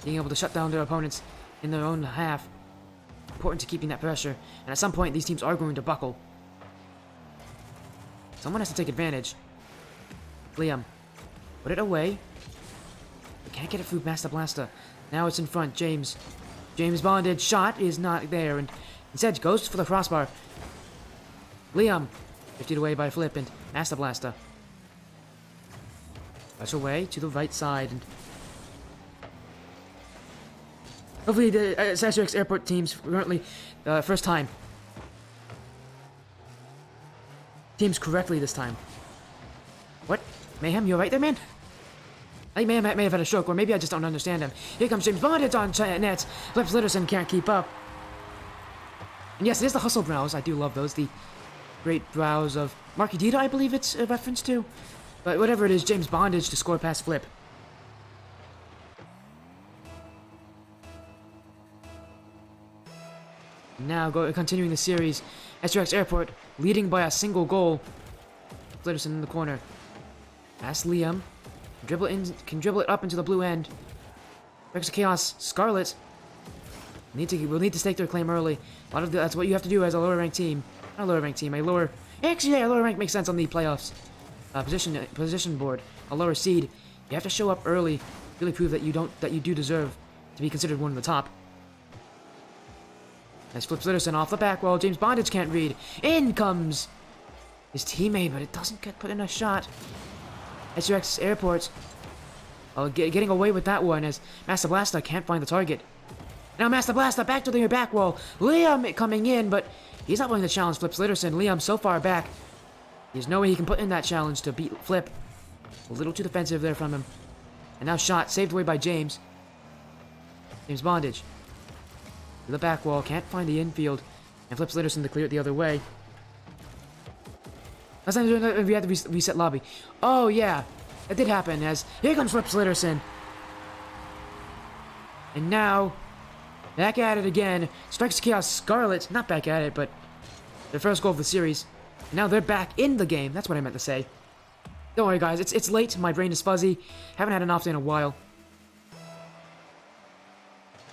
Being able to shut down their opponents in their own half. Important to keeping that pressure, and at some point these teams are going to buckle. Someone has to take advantage. Liam, put it away. We can't get it through Master Blaster. Now it's in front, James. James Bondage shot is not there, and instead goes for the crossbar. Liam, 50 away by Flip and Master Blaster. Rush away to the right side, and hopefully the SUX Airport teams currently first time. Teams correctly this time. What? Mayhem, you alright there, man? I may have had a stroke, or maybe I just don't understand him. Here comes James Bondage on net. Flip Slitterson can't keep up. And yes, it is the hustle brows. I do love those. The great brows of Marky Dita, I believe it's a reference to. But whatever it is, James Bondage to score past Flip. Now continuing the series, SUX Airport leading by a single goal. Flitterson in the corner. Past Liam. Can dribble it up into the blue end. Breaks of Chaos. Scarlet. We'll need to stake their claim early. That's what you have to do as a lower ranked team. Not a lower ranked team. Actually, a lower rank makes sense on the playoffs. Position board. A lower seed. You have to show up early. Really prove that you do deserve to be considered one of the top. Nice Flip Slitterson off the back wall. James Bondage can't read. In comes his teammate, but it doesn't get put in a shot. SUX Airport getting away with that one as Master Blaster can't find the target. Now Master Blaster back to the back wall. Liam coming in, but he's not willing to challenge Flip Slitterson. Liam so far back. There's no way he can put in that challenge to beat Flip. A little too defensive there from him. And now shot saved away by James. James Bondage. To the back wall, can't find the infield. And Flip Slitterson to clear it the other way. Last time we had to reset lobby. Oh yeah, that did happen as here comes Flip Slitterson. And now, back at it again. Strikes Chaos Scarlet, not back at it, but their first goal of the series. And now they're back in the game, that's what I meant to say. Don't worry guys, it's late, my brain is fuzzy. Haven't had an off day in a while.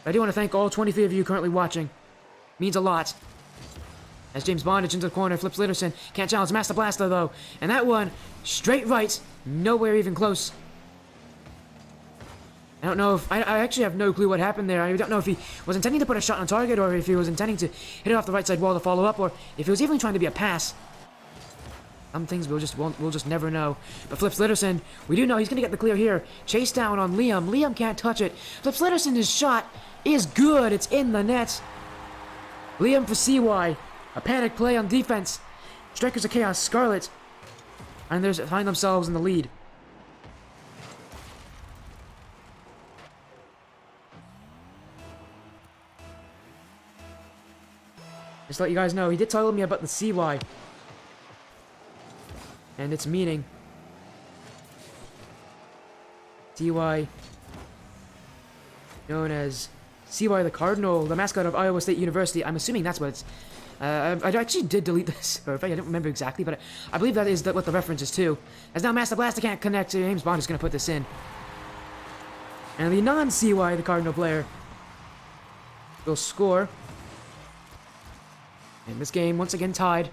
I do want to thank all 23 of you currently watching. Means a lot. As James Bondage into the corner, Flip Slitterson can't challenge Master Blaster though. And that one, straight right, nowhere even close. I don't know if, I actually have no clue what happened there. I don't know if he was intending to put a shot on target or if he was intending to hit it off the right side wall to follow up or if he was even trying to be a pass. Some things we'll just never know. But Flip Slitterson, we do know he's gonna get the clear here. Chase down on Liam. Liam can't touch it. Flip Slitterson, his shot is good. It's in the net. Liam for CY. A panic play on defense. Strikers of Chaos, Scarlet. And they find themselves in the lead. Just to let you guys know, he did tell me about the CY. And its meaning. CY. Known as CY the Cardinal, the mascot of Iowa State University. I'm assuming that's what it's... I actually did delete this, or I don't remember exactly, but I believe that is what the reference is to. As now Master Blaster can't connect, James Bond is going to put this in. And the non-CY, the Cardinal player, will score. And this game, once again, tied.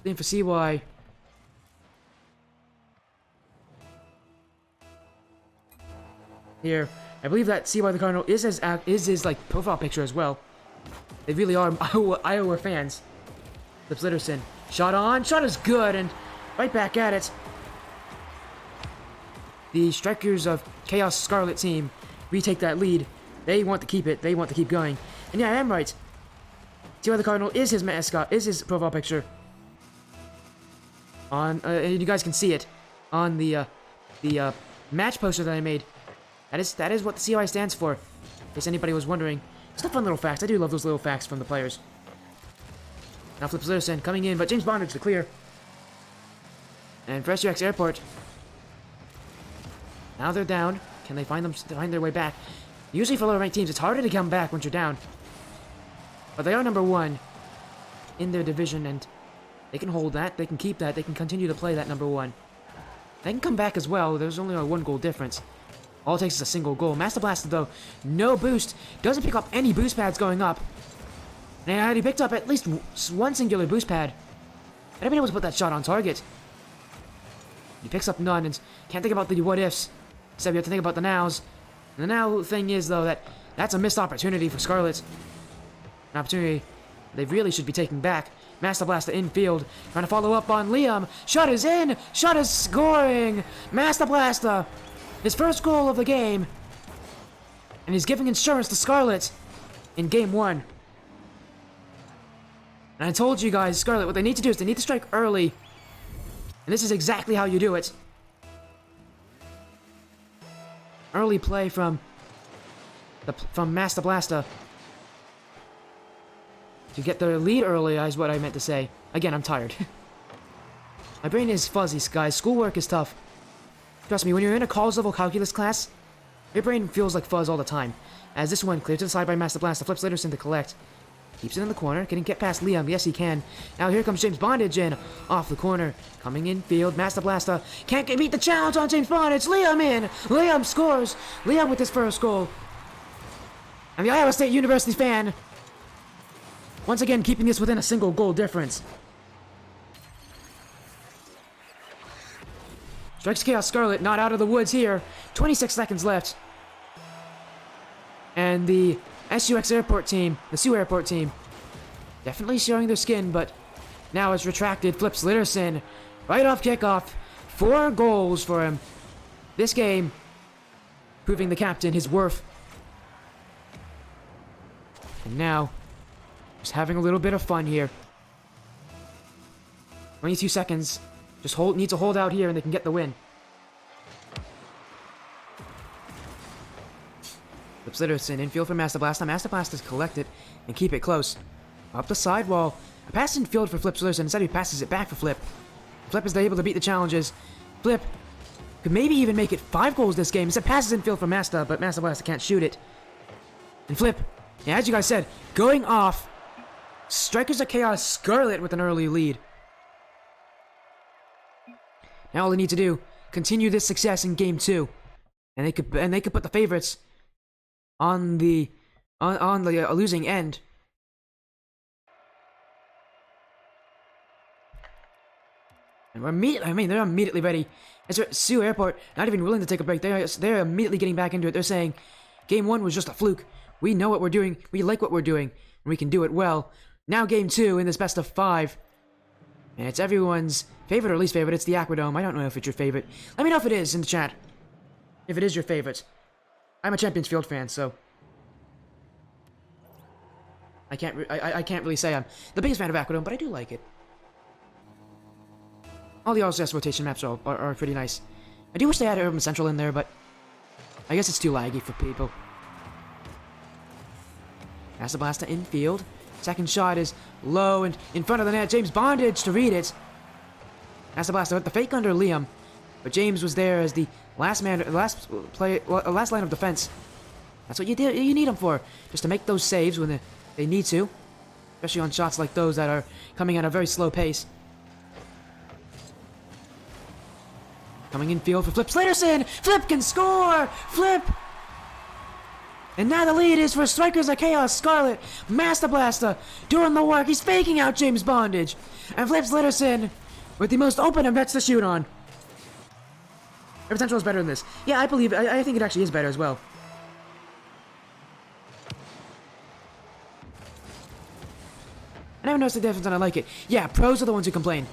Then for CY, here. I believe that CY the Cardinal is his like profile picture as well. They really are Iowa fans. Flips Litterson. Shot on. Shot is good, and right back at it. The Strikers of Chaos Scarlet team retake that lead. They want to keep it. They want to keep going. And yeah, I am right. CY the Cardinal is his mascot, is his profile picture. And you guys can see it on the match poster that I made. That is what the CY stands for, in case anybody was wondering. It's a fun little facts. I do love those little facts from the players. Now Flips Litterson coming in, but James Bondage to clear. And for SUX Airport. Now they're down. Can they find their way back? Usually for lower ranked teams, it's harder to come back once you're down. But they are number 1 in their division, and they can hold that. They can keep that. They can continue to play that number 1. They can come back as well. There's only a 1 goal difference. All it takes is a single goal. Master Blaster, though, no boost. Doesn't pick up any boost pads going up. And he picked up at least 1 singular boost pad. I'd have been able to put that shot on target. He picks up none, and can't think about the what-ifs. Instead, we have to think about the nows. And the now thing is, though, that's a missed opportunity for Scarlet. An opportunity they really should be taking back. Master Blaster infield, trying to follow up on Liam. Shot is in! Shot is scoring! Master Blaster! His first goal of the game. And he's giving insurance to Scarlet in game 1. And I told you guys, Scarlet, what they need to do is they need to strike early. And this is exactly how you do it. Early play from Master Blaster. To get the lead early is what I meant to say. Again, I'm tired. My brain is fuzzy, guys. Schoolwork is tough. Trust me, when you're in a college level calculus class, your brain feels like fuzz all the time. As this one cleared to the side by Master Blaster, flips Litterson to collect. Keeps it in the corner. Can he get past Liam? Yes, he can. Now here comes James Bondage in. Off the corner. Coming in field. Master Blaster can't beat the challenge on James Bondage. Liam in. Liam scores. Liam with his first goal. And the Iowa State University fan once again keeping this within a single goal difference. Strikes Chaos Scarlet not out of the woods here. 26 seconds left. And the SUX Airport team, the Sioux Airport team, definitely showing their skin, but now it's retracted. Flips Litterson right off kickoff. 4 goals for him this game, proving the captain his worth. And now, just having a little bit of fun here. 22 seconds. Just need to hold out here and they can get the win. Flips Litterson, infield for Master Blaster. Master Blaster's collect it and keep it close. Up the sidewall. A pass in field for Flips Litterson. Instead he passes it back for Flip. Flip is able to beat the challenges. Flip could maybe even make it 5 goals this game. Instead passes in field for Master, but Master Blaster can't shoot it. And Flip, yeah, as you guys said, going off. Strikers of Chaos Scarlet with an early lead. Now all they need to do, continue this success in game 2, and they could put the favorites on the losing end. And they're immediately ready. As Sioux Airport, not even willing to take a break, they're immediately getting back into it. They're saying, game 1 was just a fluke. We know what we're doing. We like what we're doing, and we can do it well. Now game 2 in this best of 5. And it's everyone's favorite or least favorite. It's the Aquadome. I don't know if it's your favorite. Let me know if it is in the chat. If it is your favorite. I'm a Champions Field fan, so I can't really say I'm the biggest fan of Aquadome, but I do like it. All the RCS rotation maps are pretty nice. I do wish they had Urban Central in there, but I guess it's too laggy for people. Master Blaster infield. Second shot is low and in front of the net. James Bondage to read it. Master Blaster with the fake under Liam, but James was there as the last line of defense. That's what you need him for, just to make those saves when they need to, especially on shots like those that are coming at a very slow pace. Coming in field for Flips Litterson. Flip can score. Flip. And now the lead is for Strikers of Chaos Scarlet. Master Blaster doing the work. He's faking out James Bondage. And Flips Litterson with the most open of nets to shoot on. Air potential is better than this. Yeah, I believe. I think it actually is better as well. I never noticed the difference, and I like it. Yeah, pros are the ones who complain.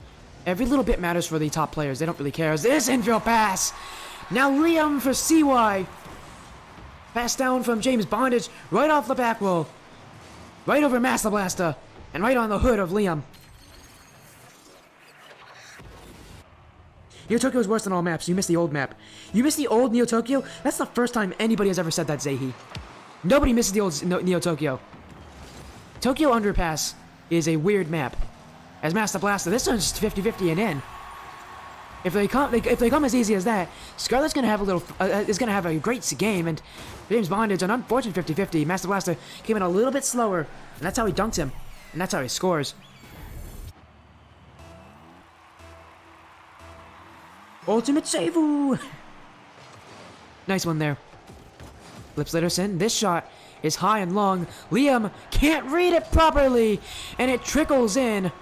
Every little bit matters for the top players. They don't really care. This infield pass. Now Liam for CY. Pass down from James Bondage, right off the back wall. Right over Master Blaster, and right on the hood of Liam. Neo Tokyo is worse than all maps. You missed the old map. You missed the old Neo Tokyo? That's the first time anybody has ever said that, Zehi. Nobody misses the old Neo Tokyo. Tokyo Underpass is a weird map. As Master Blaster, this one's 50-50 and in. If they come as easy as that, Scarlet's gonna have is gonna have a great game, and James Bondage an unfortunate 50-50. Master Blaster came in a little bit slower, and that's how he dunks him, and that's how he scores. Ultimate Seifu! Nice one there. Flips Litterson. This shot is high and long. Liam can't read it properly, and it trickles in.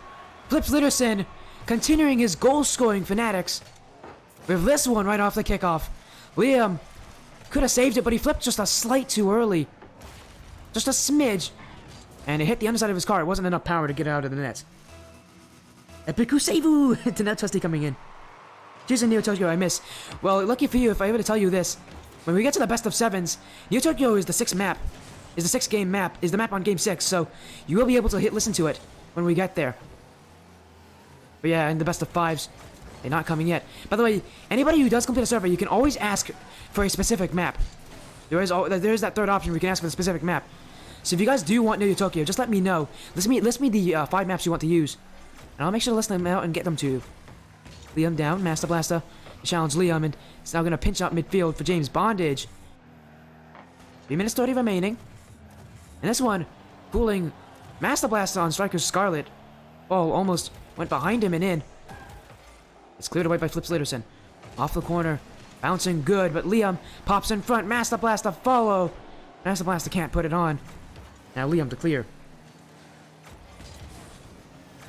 Flips Litterson, continuing his goal-scoring fanatics with this one right off the kickoff. Liam could have saved it, but he flipped just a slight too early. Just a smidge. And it hit the underside of his car. It wasn't enough power to get it out of the net. Epiku Seifu! To net Tusty coming in. Choosing Neo Tokyo, I miss. Well, lucky for you, if I were to tell you this, when we get to the best of 7s, Neo Tokyo is the 6th map. Is the 6th game map. Is the map on game 6, so you will be able to listen to it when we get there. But yeah, in the best of 5s, they're not coming yet. By the way, anybody who does complete a server, you can always ask for a specific map. There is that third option where you can ask for the specific map. So if you guys do want Neo Tokyo, just let me know. List me the 5 maps you want to use, and I'll make sure to list them out and get them to you. Liam down, Master Blaster challenge Liam, and it's now going to pinch out midfield for James Bondage. 3 minutes 30 remaining. And this one, fooling Master Blaster on striker Scarlet. Oh, almost went behind him and in. It's cleared away by Flips Litterson. Off the corner, bouncing good, but Liam pops in front. Master Blaster follow. Master Blaster can't put it on. Now Liam to clear.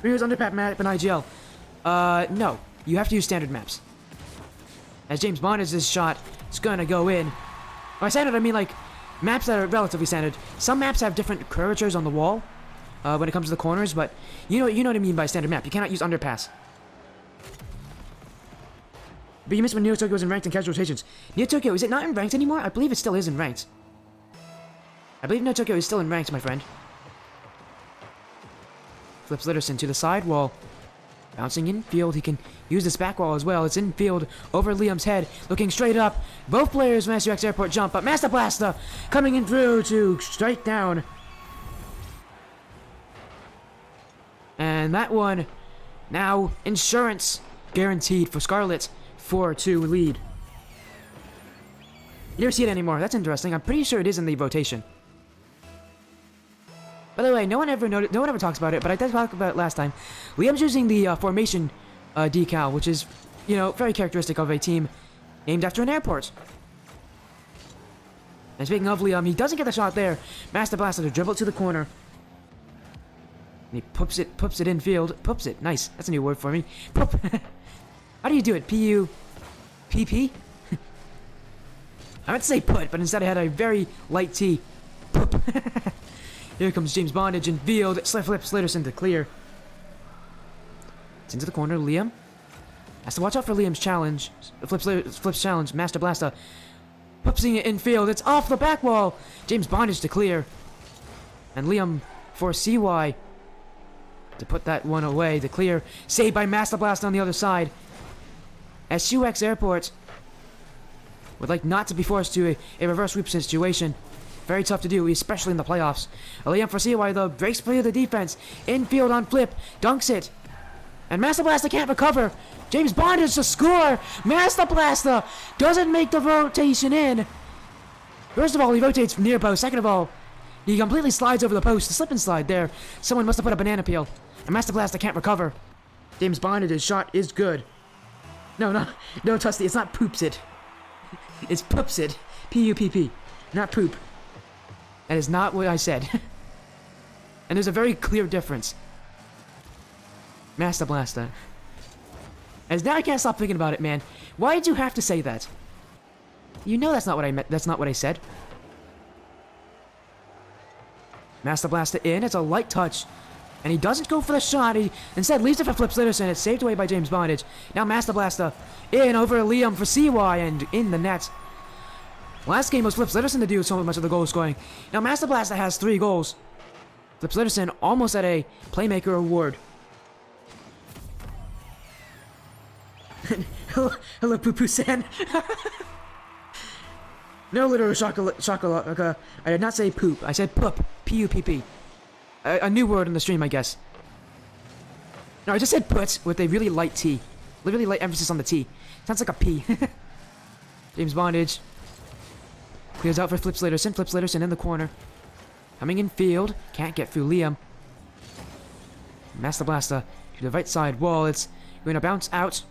Here's underpat map in IGL. No. You have to use standard maps. As James Bondage's shot is gonna go in. By standard, I mean like maps that are relatively standard. Some maps have different curvatures on the wall when it comes to the corners, but you know what I mean by standard map. You cannot use underpass. But you missed when Neo Tokyo was in ranked and casual rotations. Neo Tokyo, is it not in ranked anymore? I believe it still is in ranked. I believe Neo Tokyo is still in ranked, my friend. Flips Litterson to the side wall. Bouncing infield, he can use this back wall as well. It's infield over Liam's head, looking straight up. Both players Master X Airport jump, but Master Blaster coming in through to strike down. And that one, now insurance guaranteed for Scarlet. 4-2 lead. You never see it anymore. That's interesting. I'm pretty sure it is in the rotation. By the way, no one ever talks about it, but I did talk about it last time. Liam's using the formation decal, which is, very characteristic of a team named after an airport. And speaking of Liam, he doesn't get the shot there. Master Blaster to dribble it to the corner. And he poops it infield. Poops it. Nice. That's a new word for me. Poop. How do you do it? P-U-P-P? I meant to say put, but instead I had a very light T. Poop. Here comes James Bondage in field. Flips Litterson to clear. It's into the corner. Liam has to watch out for Liam's challenge. Flips challenge. Master Blaster pupsing it in field. It's off the back wall. James Bondage to clear. And Liam for CY to put that one away. To clear. Saved by Master Blaster on the other side. As SUX Airport would like not to be forced to a reverse sweep situation. Very tough to do, especially in the playoffs. Liam for CY, though, breaks free of the defense. Infield on flip, dunks it. And Master Blaster can't recover. James Bondage to score. Master Blaster doesn't make the rotation in. First of all, he rotates near post. Second of all, he completely slides over the post. The slip and slide there. Someone must have put a banana peel. And Master Blaster can't recover. James Bondage's shot is good. No, Tusty, it's not poops it. It's poops it. P-U-P-P. Not poop. That is not what I said. And there's a very clear difference. Master Blaster. As now I can't stop thinking about it, man. Why did you have to say that? You know that's not what I meant. That's not what I said. Master Blaster in. It's a light touch. And he doesn't go for the shot. He instead leaves it for Flip Slitterson. It's saved away by James Bondage. Now Master Blaster in over Liam for CY and in the net. Last game was Flip Slitterson to do so much of the goal scoring. Now Master Blaster has 3 goals. Flip Slitterson almost at a Playmaker award. Hello, Poo Poo San. No literal chocolate. I did not say poop. I said poop. P-U-P-P. A new word in the stream, I guess. No, I just said put with a really light T. Really light emphasis on the T. Sounds like a P. James Bondage. Clears out for Flip Slitterson. Flip Slitterson in the corner. Coming in field. Can't get through Liam. Master Blaster to the right side wall. It's going to bounce out.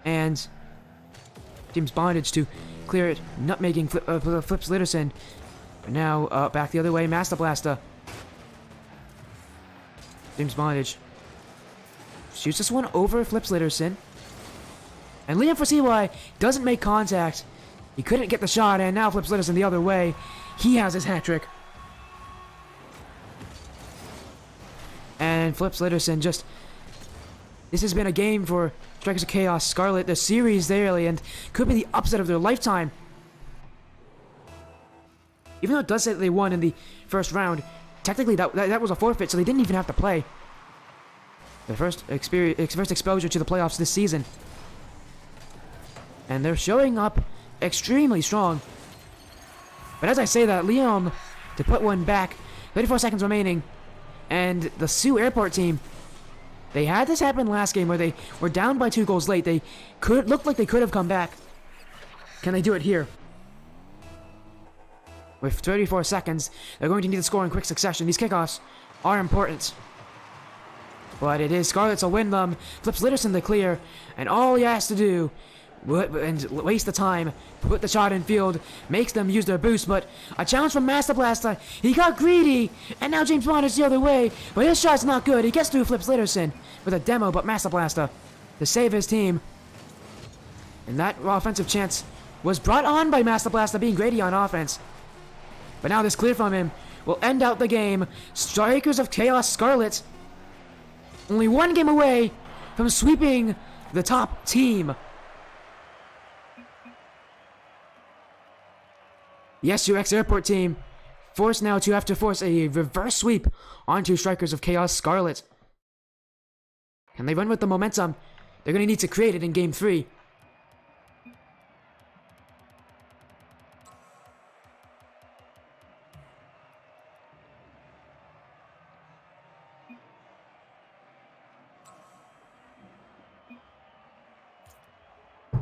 And James Bondage to clear it. Nutmegging Flip Slitterson. But now back the other way. Master Blaster. James Bondage shoots this one over Flip Slitterson. And Liam for CY doesn't make contact. He couldn't get the shot, and now Flip Slitterson the other way. He has his hat trick. And Flip Slitterson just... This has been a game for Strikers of Chaos Scarlet, the series daily, and could be the upset of their lifetime. Even though it does say that they won in the first round, technically that was a forfeit, so they didn't even have to play. Their first exposure to the playoffs this season. And they're showing up extremely strong. But as I say that, Liam to put one back. 34 seconds remaining. And the Sioux Airport team, they had this happen last game where they were down by 2 goals late. They looked like they could have come back. Can they do it here? With 34 seconds, they're going to need to score in quick succession. These kickoffs are important. But it is Scarlet to win them. Flip Slitterson to clear. And all he has to do and waste the time, put the shot in field, makes them use their boost, but a challenge from Master Blaster. He got greedy, and now James Bond is the other way, but his shot's not good. He gets through Flip Slitterson with a demo, but Master Blaster to save his team. And that offensive chance was brought on by Master Blaster being greedy on offense. But now this clear from him will end out the game. Strikers of Chaos Scarlet only 1 game away from sweeping the top team. The SUX Airport team forced now to have to force a reverse sweep onto Strikers of Chaos Scarlet. Can they run with the momentum? They're going to need to create it in Game 3.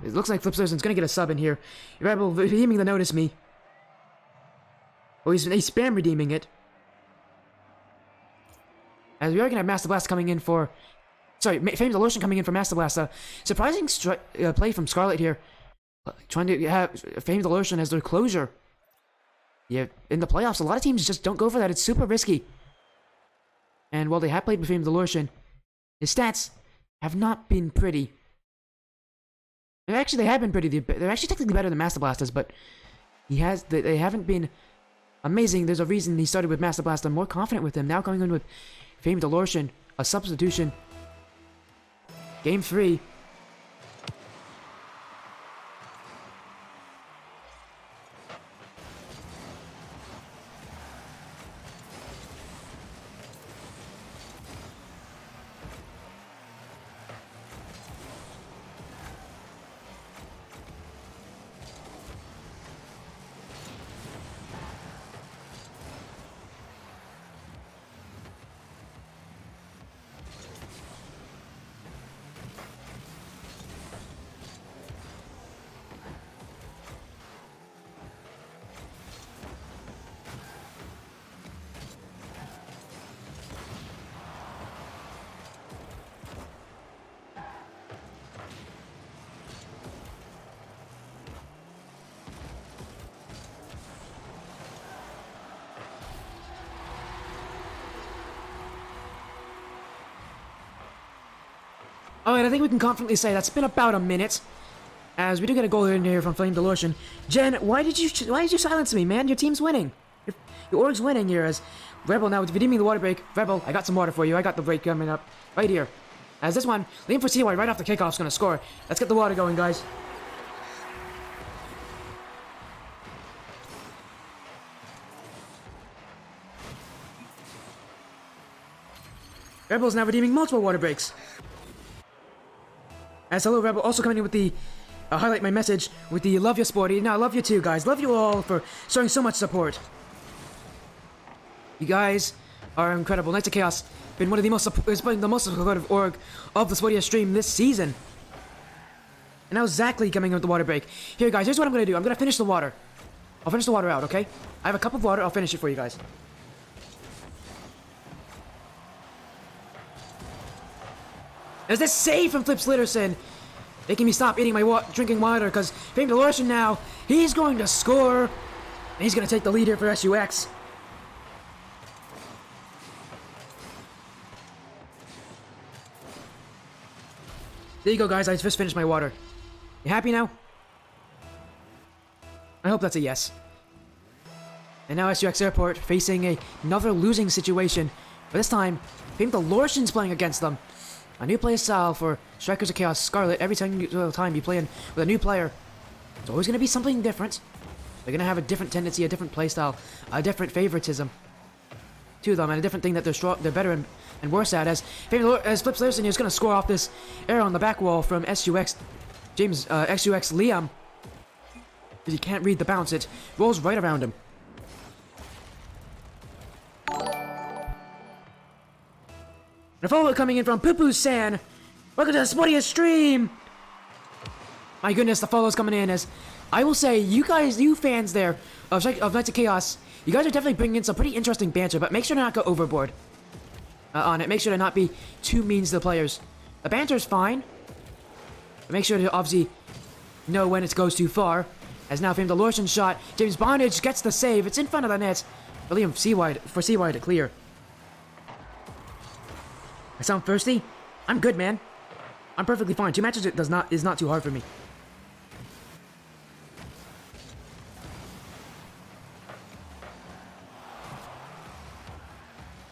It looks like Flip Slitterson's going to get a sub in here. Rebel redeeming the notice me. Oh, he's spam redeeming it. As we are going to have Master Blast coming in for... Sorry, Famed Lotion coming in for Master Blast. Surprising play from Scarlet here. Trying to have Famed Lotion as their closure. Yeah, in the playoffs, a lot of teams just don't go for that. It's super risky. And while they have played with Famed Lotion, his stats have not been pretty. Actually, they have been pretty. They're actually technically better than Master Blasters, but they haven't been amazing. There's a reason he started with Master Blaster. I'm more confident with him. Now coming in with Famed Lotion, a substitution. Game 3. Alright, I think we can confidently say that's been about a minute. As we do get a goal in here from Flame Delusion. Jen, why did you silence me, man? Your team's winning. Your org's winning here as Rebel now redeeming the water break. Rebel, I got some water for you. I got the break coming up right here. As this one, Liam for CY right off the kickoff is going to score. Let's get the water going, guys. Rebel's now redeeming multiple water breaks. As hello, Rebel, also coming in with the highlight my message with the love you, Sporty. Now, I love you too, guys. Love you all for showing so much support. You guys are incredible. Knights of Chaos been one of the most supportive org of the Sportiest stream this season. And now Zachley coming in with the water break. Here, guys, here's what I'm gonna do. I'm gonna finish the water. I'll finish the water out, okay? I have a cup of water. I'll finish it for you guys. There's this save from Flip Slitterson, making me stop eating my drinking water, because Fame Delusion now, he's going to score, and he's going to take the lead here for SUX. There you go, guys, I just finished my water. You happy now? I hope that's a yes. And now SUX Airport facing another losing situation, but this time, Fame Delusion's playing against them. A new play style for Strikers of Chaos Scarlet. Every time you play in with a new player, it's always going to be something different. They're going to have a different tendency, a different play style, a different favoritism to them, and a different thing that they're better and worse at. As Flip Slitterson is going to score off this error on the back wall from SUX Liam, because he can't read the bounce. It rolls right around him. And a follow coming in from Poo-Poo-san. Welcome to the Sportiest stream. My goodness, the follow's coming in as I will say, you guys, you fans there of Knights of Chaos, you guys are definitely bringing in some pretty interesting banter, but make sure to not go overboard on it. Make sure to not be too mean to the players. The banter's fine, but make sure to obviously know when it goes too far. As now Fame Delusion shot, James Bondage gets the save. It's in front of the net. William for CY to clear. I sound thirsty? I'm good, man. I'm perfectly fine. 2 matches is not too hard for me.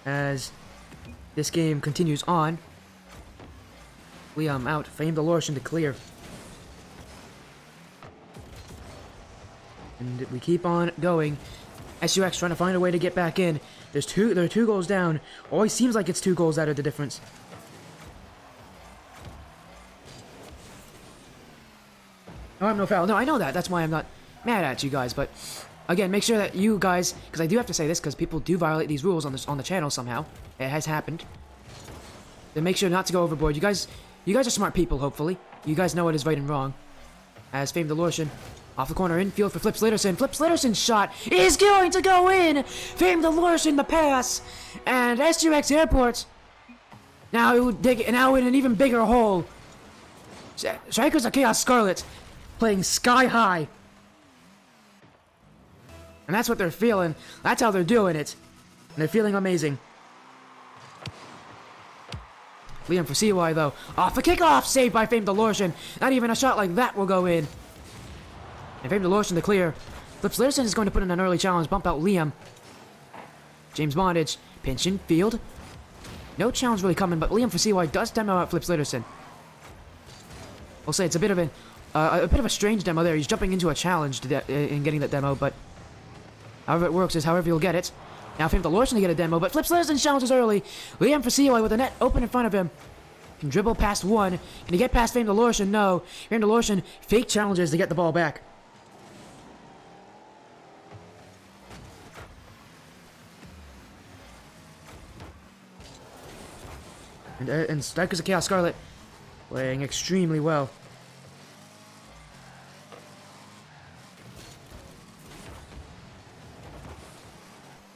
As this game continues on, Liam out. Fame Delusion to clear. And we keep on going. SUX trying to find a way to get back in. There are 2 goals down. Always seems like it's 2 goals out of the difference. No, I'm no foul. No, I know that. That's why I'm not mad at you guys. But again, make sure that you guys, because I do have to say this, because people do violate these rules on the channel somehow. It has happened. Then make sure not to go overboard. You guys are smart people. Hopefully, you guys know what is right and wrong. As Fame Delusion. Off the corner, infield for Flip Slitterson. Flip Slitterson's shot is going to go in! Fame Delusion the pass! And SUX Airport now it would dig now in an even bigger hole. Strikers of Chaos Scarlet playing sky high. And that's what they're feeling. That's how they're doing it. And they're feeling amazing. Liam for CY though. Off the kickoff, saved by Fame Delusion. Not even a shot like that will go in. And Fame Delusion to clear. Flip Slitterson is going to put in an early challenge, bump out Liam. James Bondage, pinch in field. No challenge really coming, but Liam for CY does demo out Flip Slitterson. I'll say it's a bit of a strange demo there. He's jumping into a challenge in getting that demo, but however it works is however you'll get it. Now Fame Delusion to get a demo, but Flip Slitterson challenges early. Liam for CY with the net open in front of him. Can dribble past one. Can he get past Fame Delusion? No. Fame Delusion fake challenges to get the ball back. And Strikers of Chaos Scarlet playing extremely well.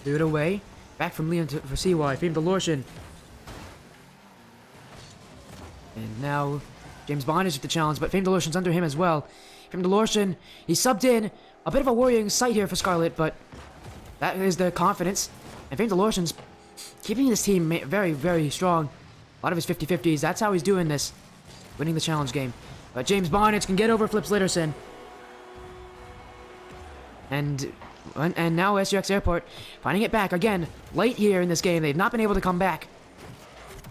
Threw it away. Back from Leon for CY. Fame Delusion. And now James Bond is with the challenge, but Fame Delusion's under him as well. Fame Delusion, he subbed in. A bit of a worrying sight here for Scarlet, but that is the confidence. And Fame Delusion's keeping this team very, very strong. A lot of his 50-50s. That's how he's doing this. winning the challenge game. But James Bonnage can get over Flips Litterson. And now SUX Airport finding it back again late here in this game. They've not been able to come back.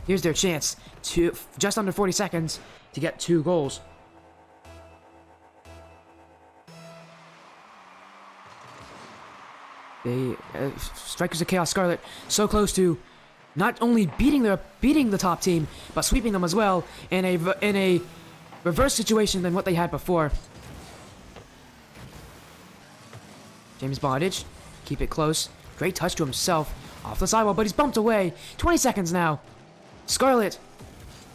Here's their chance to just under 40 seconds to get 2 goals. They Strikers of Chaos Scarlet so close to not only beating the top team, but sweeping them as well in a reverse situation than what they had before. James Bondage, keep it close. Great touch to himself. Off the sidewall, but he's bumped away. 20 seconds now. Scarlet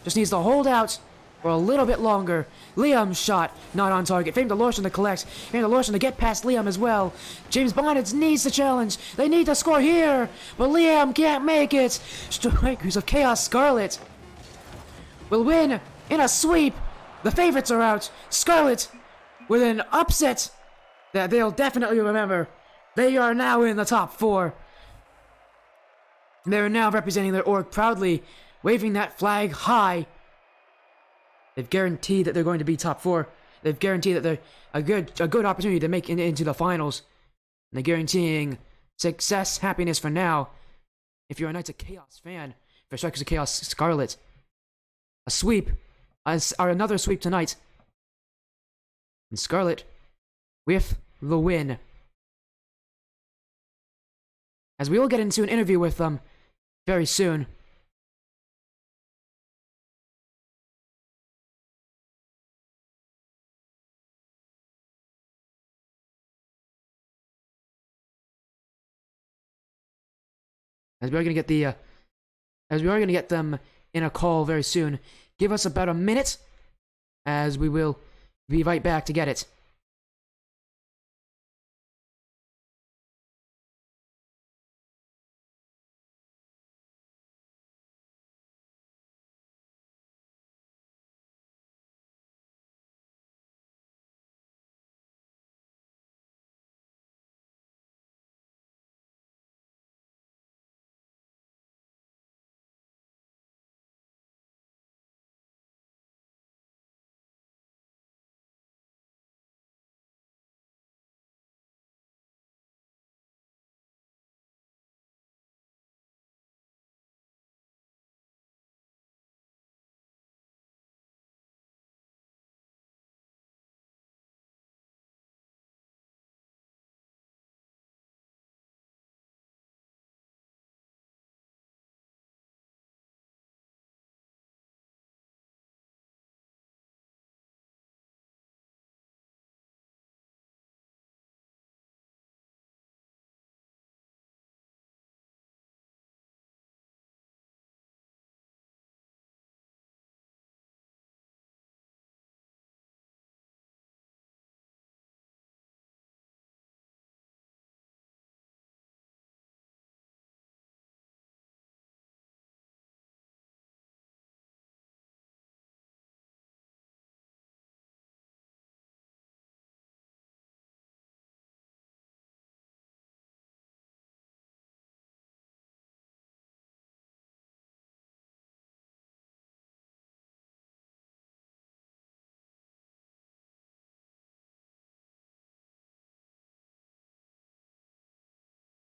just needs to hold out for a little bit longer. Liam's shot, not on target. Fame Delortion to collect. Fame Delortion to get past Liam as well. James Bonnage needs the challenge. They need to score here, but Liam can't make it. Strikers of Chaos Scarlet will win in a sweep. The favorites are out. Scarlet with an upset that they'll definitely remember. They are now in the top 4. They're now representing their org proudly, waving that flag high. They've guaranteed that they're going to be top 4. They've guaranteed that they're a good opportunity to make it into the finals. And they're guaranteeing success, happiness for now. If you're a Knights of Chaos fan, for Strikers of Chaos Scarlet, a sweep, or another sweep tonight. And Scarlet with the win. As we will get into an interview with them very soon. As we are going to get them in a call very soon. Give us about a minute, as we will be right back to get it.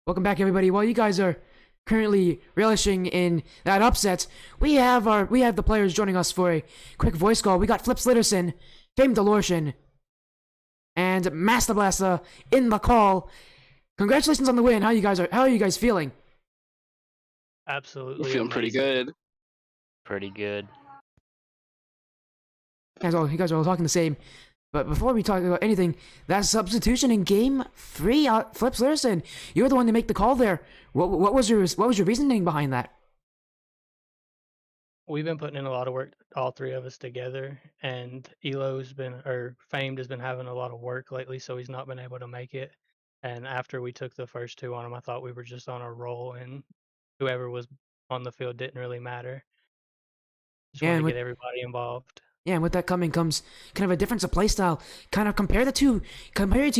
Welcome back, everybody. While you guys are currently relishing in that upset, we have the players joining us for a quick voice call. We got Flips Litterson, Fame Delortion, and Master Blaster in the call. Congratulations on the win. How are you guys feeling? Absolutely. We're feeling pretty good. Pretty good. You guys are all talking the same. But before we talk about anything, that substitution in Game 3, Flips Litterson, you're the one to make the call there. What was your reasoning behind that? We've been putting in a lot of work, all 3 of us together, and Famed has been having a lot of work lately, so he's not been able to make it. And after we took the first 2 on him, I thought we were just on a roll, and whoever was on the field didn't really matter. Just wanted to get everybody involved. Yeah, and with that coming comes kind of a difference of playstyle. Kind of compare your two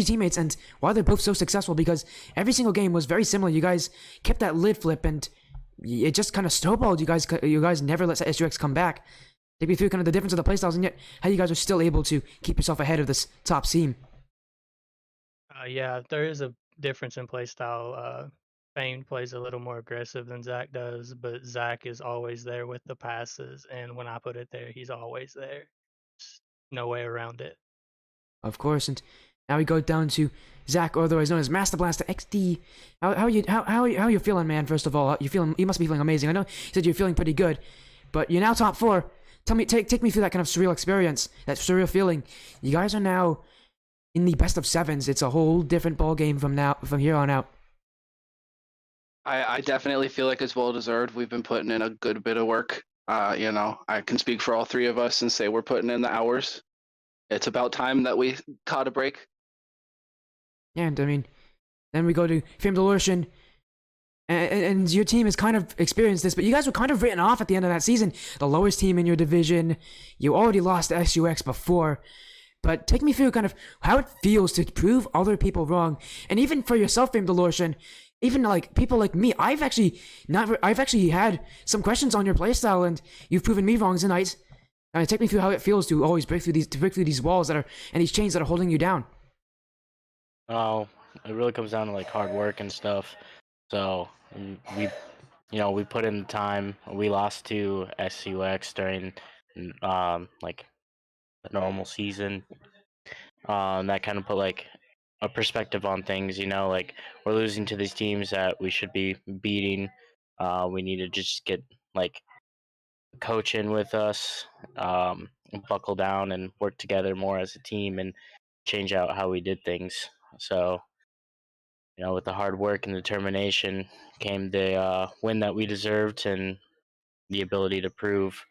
teammates and why they're both so successful, because every single game was very similar. You guys kept that lid flip and it just kind of snowballed. You guys never let SUX come back. Take me through kind of the difference of the playstyles, and yet how you guys are still able to keep yourself ahead of this top team. Yeah, there is a difference in play style. Famed plays a little more aggressive than Zach does, but Zach is always there with the passes, and when I put it there, he's always there. Just no way around it. Of course, and now we go down to Zach, or otherwise known as Master Blaster XD. How are you feeling, man? First of all, you must be feeling amazing. I know you said you're feeling pretty good, but you're now top 4. Tell me, take me through that kind of surreal experience, that surreal feeling. You guys are now in the best of 7s. It's a whole different ball game from here on out. I definitely feel like it's well deserved. We've been putting in a good bit of work. I can speak for all 3 of us and say we're putting in the hours. It's about time that we caught a break. Yeah, and I mean, then we go to Famed Illusion, and your team has kind of experienced this, but you guys were kind of written off at the end of that season. The lowest team in your division. You already lost to SUX before. But take me through kind of how it feels to prove other people wrong. And even for yourself, Famed Illusion, even like people like me, I've actually had some questions on your playstyle, and you've proven me wrong tonight. Take me through how it feels to always break through these walls and these chains that are holding you down. Oh, it really comes down to like hard work and stuff. So we put in the time. We lost to SUX during like the normal season. That kind of put like a perspective on things. Like we're losing to these teams that we should be beating. We need to just get like coach in with us, buckle down and work together more as a team and change out how we did things. So, with the hard work and determination came the win that we deserved and the ability to prove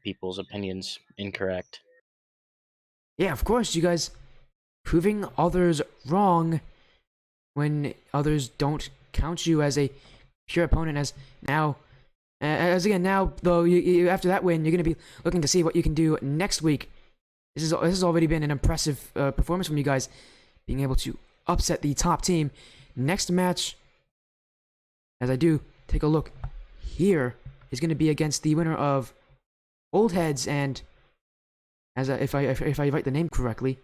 people's opinions incorrect. Yeah, of course, you guys proving others wrong when others don't count you as a pure opponent. Now though, you after that win, you're gonna be looking to see what you can do next week. This has already been an impressive performance from you guys, being able to upset the top team. Next match, as I do take a look here, is going to be against the winner of Old Heads and, if I write the name correctly,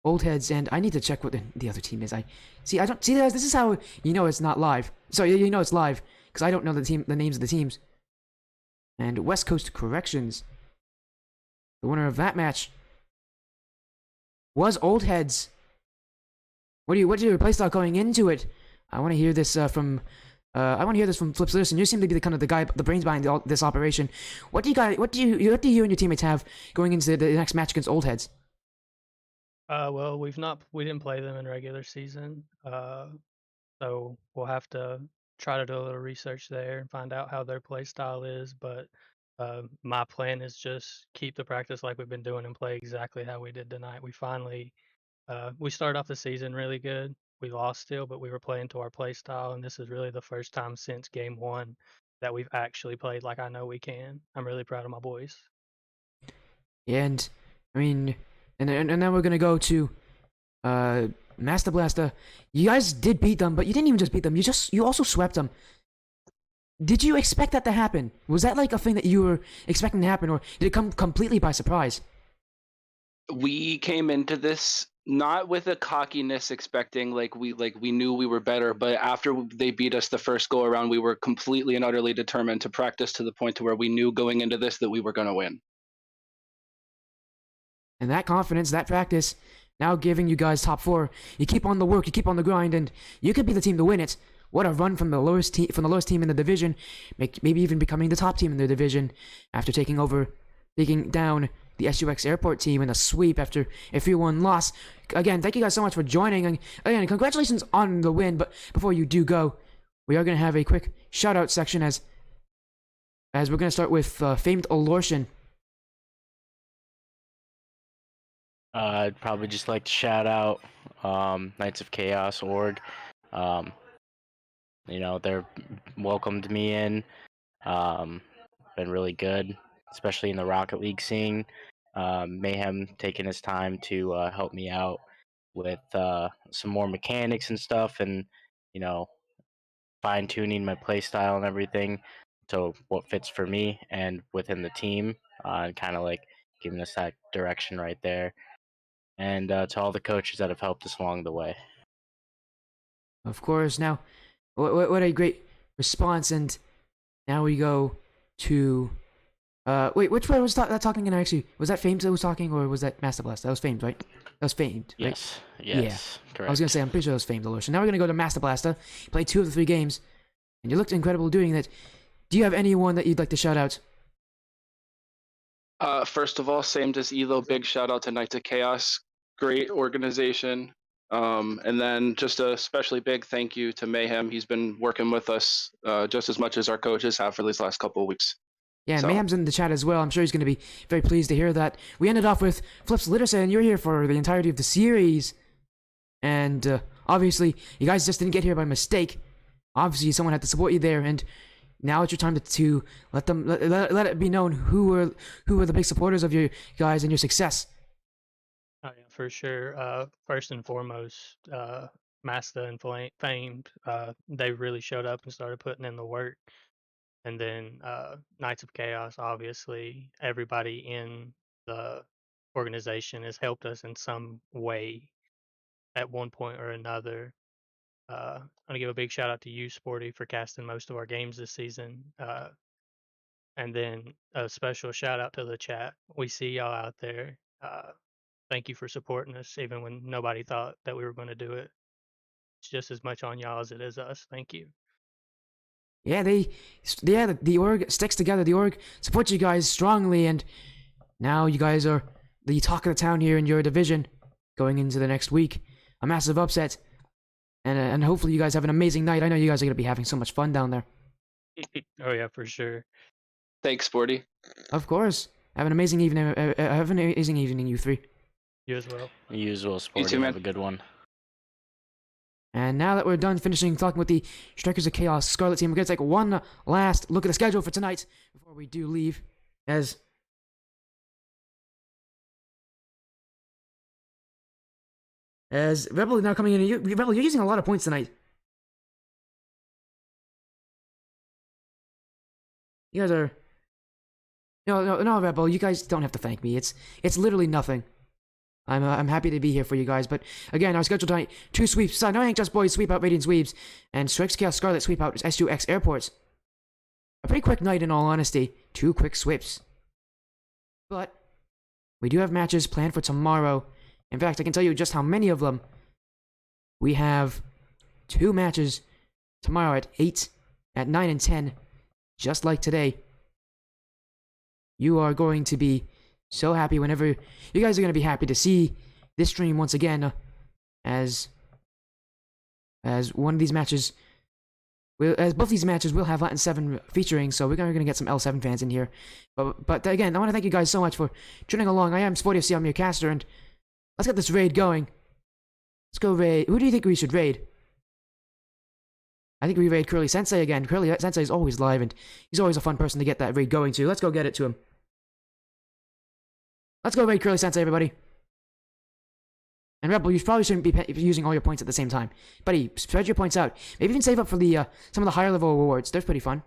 Old Heads, and I need to check what the other team is. I don't see, guys. This is how you know it's not live. So you know it's live because I don't know the names of the teams. And West Coast Corrections, the winner of that match was Old Heads. What's your playstyle going into it? I want to hear this from Flip Citizen. You seem to be the guy, the brains behind this operation. What do you and your teammates have going into the next match against Old Heads? Well, we didn't play them in regular season. So we'll have to try to do a little research there and find out how their play style is. But my plan is just keep the practice like we've been doing and play exactly how we did tonight. We started off the season really good. We lost still, but we were playing to our play style, and this is really the first time since game 1 that we've actually played like I know we can. I'm really proud of my boys. Yeah, and I mean, and then we're gonna go to Master Blaster. You guys did beat them, but you didn't even just beat them. You also swept them. Did you expect that to happen? Was that like a thing that you were expecting to happen, or did it come completely by surprise? We came into this not with a cockiness expecting we knew we were better, but after they beat us the first go around, we were completely and utterly determined to practice to the point to where we knew going into this that we were going to win. And that confidence, that practice, now giving you guys top 4. You keep on the work, you keep on the grind, and you could be the team to win it. What a run from the lowest team in the division, maybe even becoming the top team in the division after taking down the SUX Airport team in a sweep after a 3-1 loss. Again, thank you guys so much for joining. And again, congratulations on the win. But before you do go, we are going to have a quick shout-out section as we're going to start with Famed Illusion. I'd probably just like to shout out Knights of Chaos org. They're welcomed me in. Been really good, especially in the Rocket League scene. Mayhem taking his time to help me out with some more mechanics and stuff, and fine tuning my play style and everything to what fits for me and within the team. and kind of like giving us that direction right there. And to all the coaches that have helped us along the way. Of course. Now, what a great response. And now we go to. Wait, which one was that talking? And actually, was that Famed that was talking, or was that Master Blast? That was Famed, right? That was Famed, right? Yes. Yes. Correct. I was gonna say, I'm pretty sure that was Famed Delusion. Now we're gonna go to Master Blaster. Play 2 of the 3 games, and you looked incredible doing that. Do you have anyone that you'd like to shout out? First of all, same as Elo, big shout out to Knights of Chaos. Great organization. And then just a especially big thank you to Mayhem. He's been working with us just as much as our coaches have for these last couple of weeks. Yeah, So- Mayhem's in the chat as well. I'm sure he's going to be very pleased to hear that. We ended off with Flips Litterson, and you're here for the entirety of the series. And obviously, you guys just didn't get here by mistake. Obviously, someone had to support you there, and now it's your time to let them let it be known who were the big supporters of you guys and your success. Oh yeah, for sure. First and foremost, Master and Famed, they really showed up and started putting in the work. And then Knights of Chaos, obviously, everybody in the organization has helped us in some way at one point or another. I'm gonna give a big shout out to you, Sporty, for casting most of our games this season. And then a special shout out to the chat. We see y'all out there. Thank you for supporting us, even when nobody thought that we were going to do it. It's just as much on y'all as it is us. Thank you. Yeah, the org sticks together. The org supports you guys strongly, and now you guys are the talk of the town here in your division going into the next week. A massive upset, and hopefully you guys have an amazing night. I know you guys are gonna be having so much fun down there. Oh yeah, for sure. Thanks, Sporty. Of course. Have an amazing evening. Have an amazing evening, you 3. You as well. You as well, Sporty. too, man. Have a good one. And now that we're done finishing talking with the Strikers of Chaos Scarlet team, we're going to take one last look at the schedule for tonight before we do leave. As Rebel is now coming in. Rebel, you're using a lot of points tonight. You guys are... No, Rebel, you guys don't have to thank me. It's literally nothing. I'm happy to be here for you guys, but again, our schedule tonight: 2 sweeps. No Ain't Just Boys sweep out Radiance Weebs, and Strikes Chaos Scarlet sweep out S2X Airports. A pretty quick night, in all honesty. 2 quick sweeps. But we do have matches planned for tomorrow. In fact, I can tell you just how many of them. We have 2 matches tomorrow at 8, at 9, and 10, just like today. You are going to be so happy whenever you guys are going to be happy to see this stream once again, as one of these matches, as both these matches will have Latin 7 featuring, so we're going to get some L7 fans in here. But again, I want to thank you guys so much for tuning along. I am Sporty FC, I'm your caster, and let's get this raid going. Let's go raid. Who do you think we should raid? I think we raid Curly Sensei again. Curly Sensei is always live, and he's always a fun person to get that raid going to. Let's go get it to him. Let's go raid Curly Sensei, everybody. And Rebel, you probably shouldn't be using all your points at the same time. Buddy, spread your points out. Maybe even save up for the some of the higher level rewards. They're pretty fun.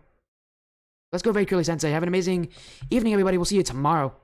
Let's go raid Curly Sensei. Have an amazing evening, everybody. We'll see you tomorrow.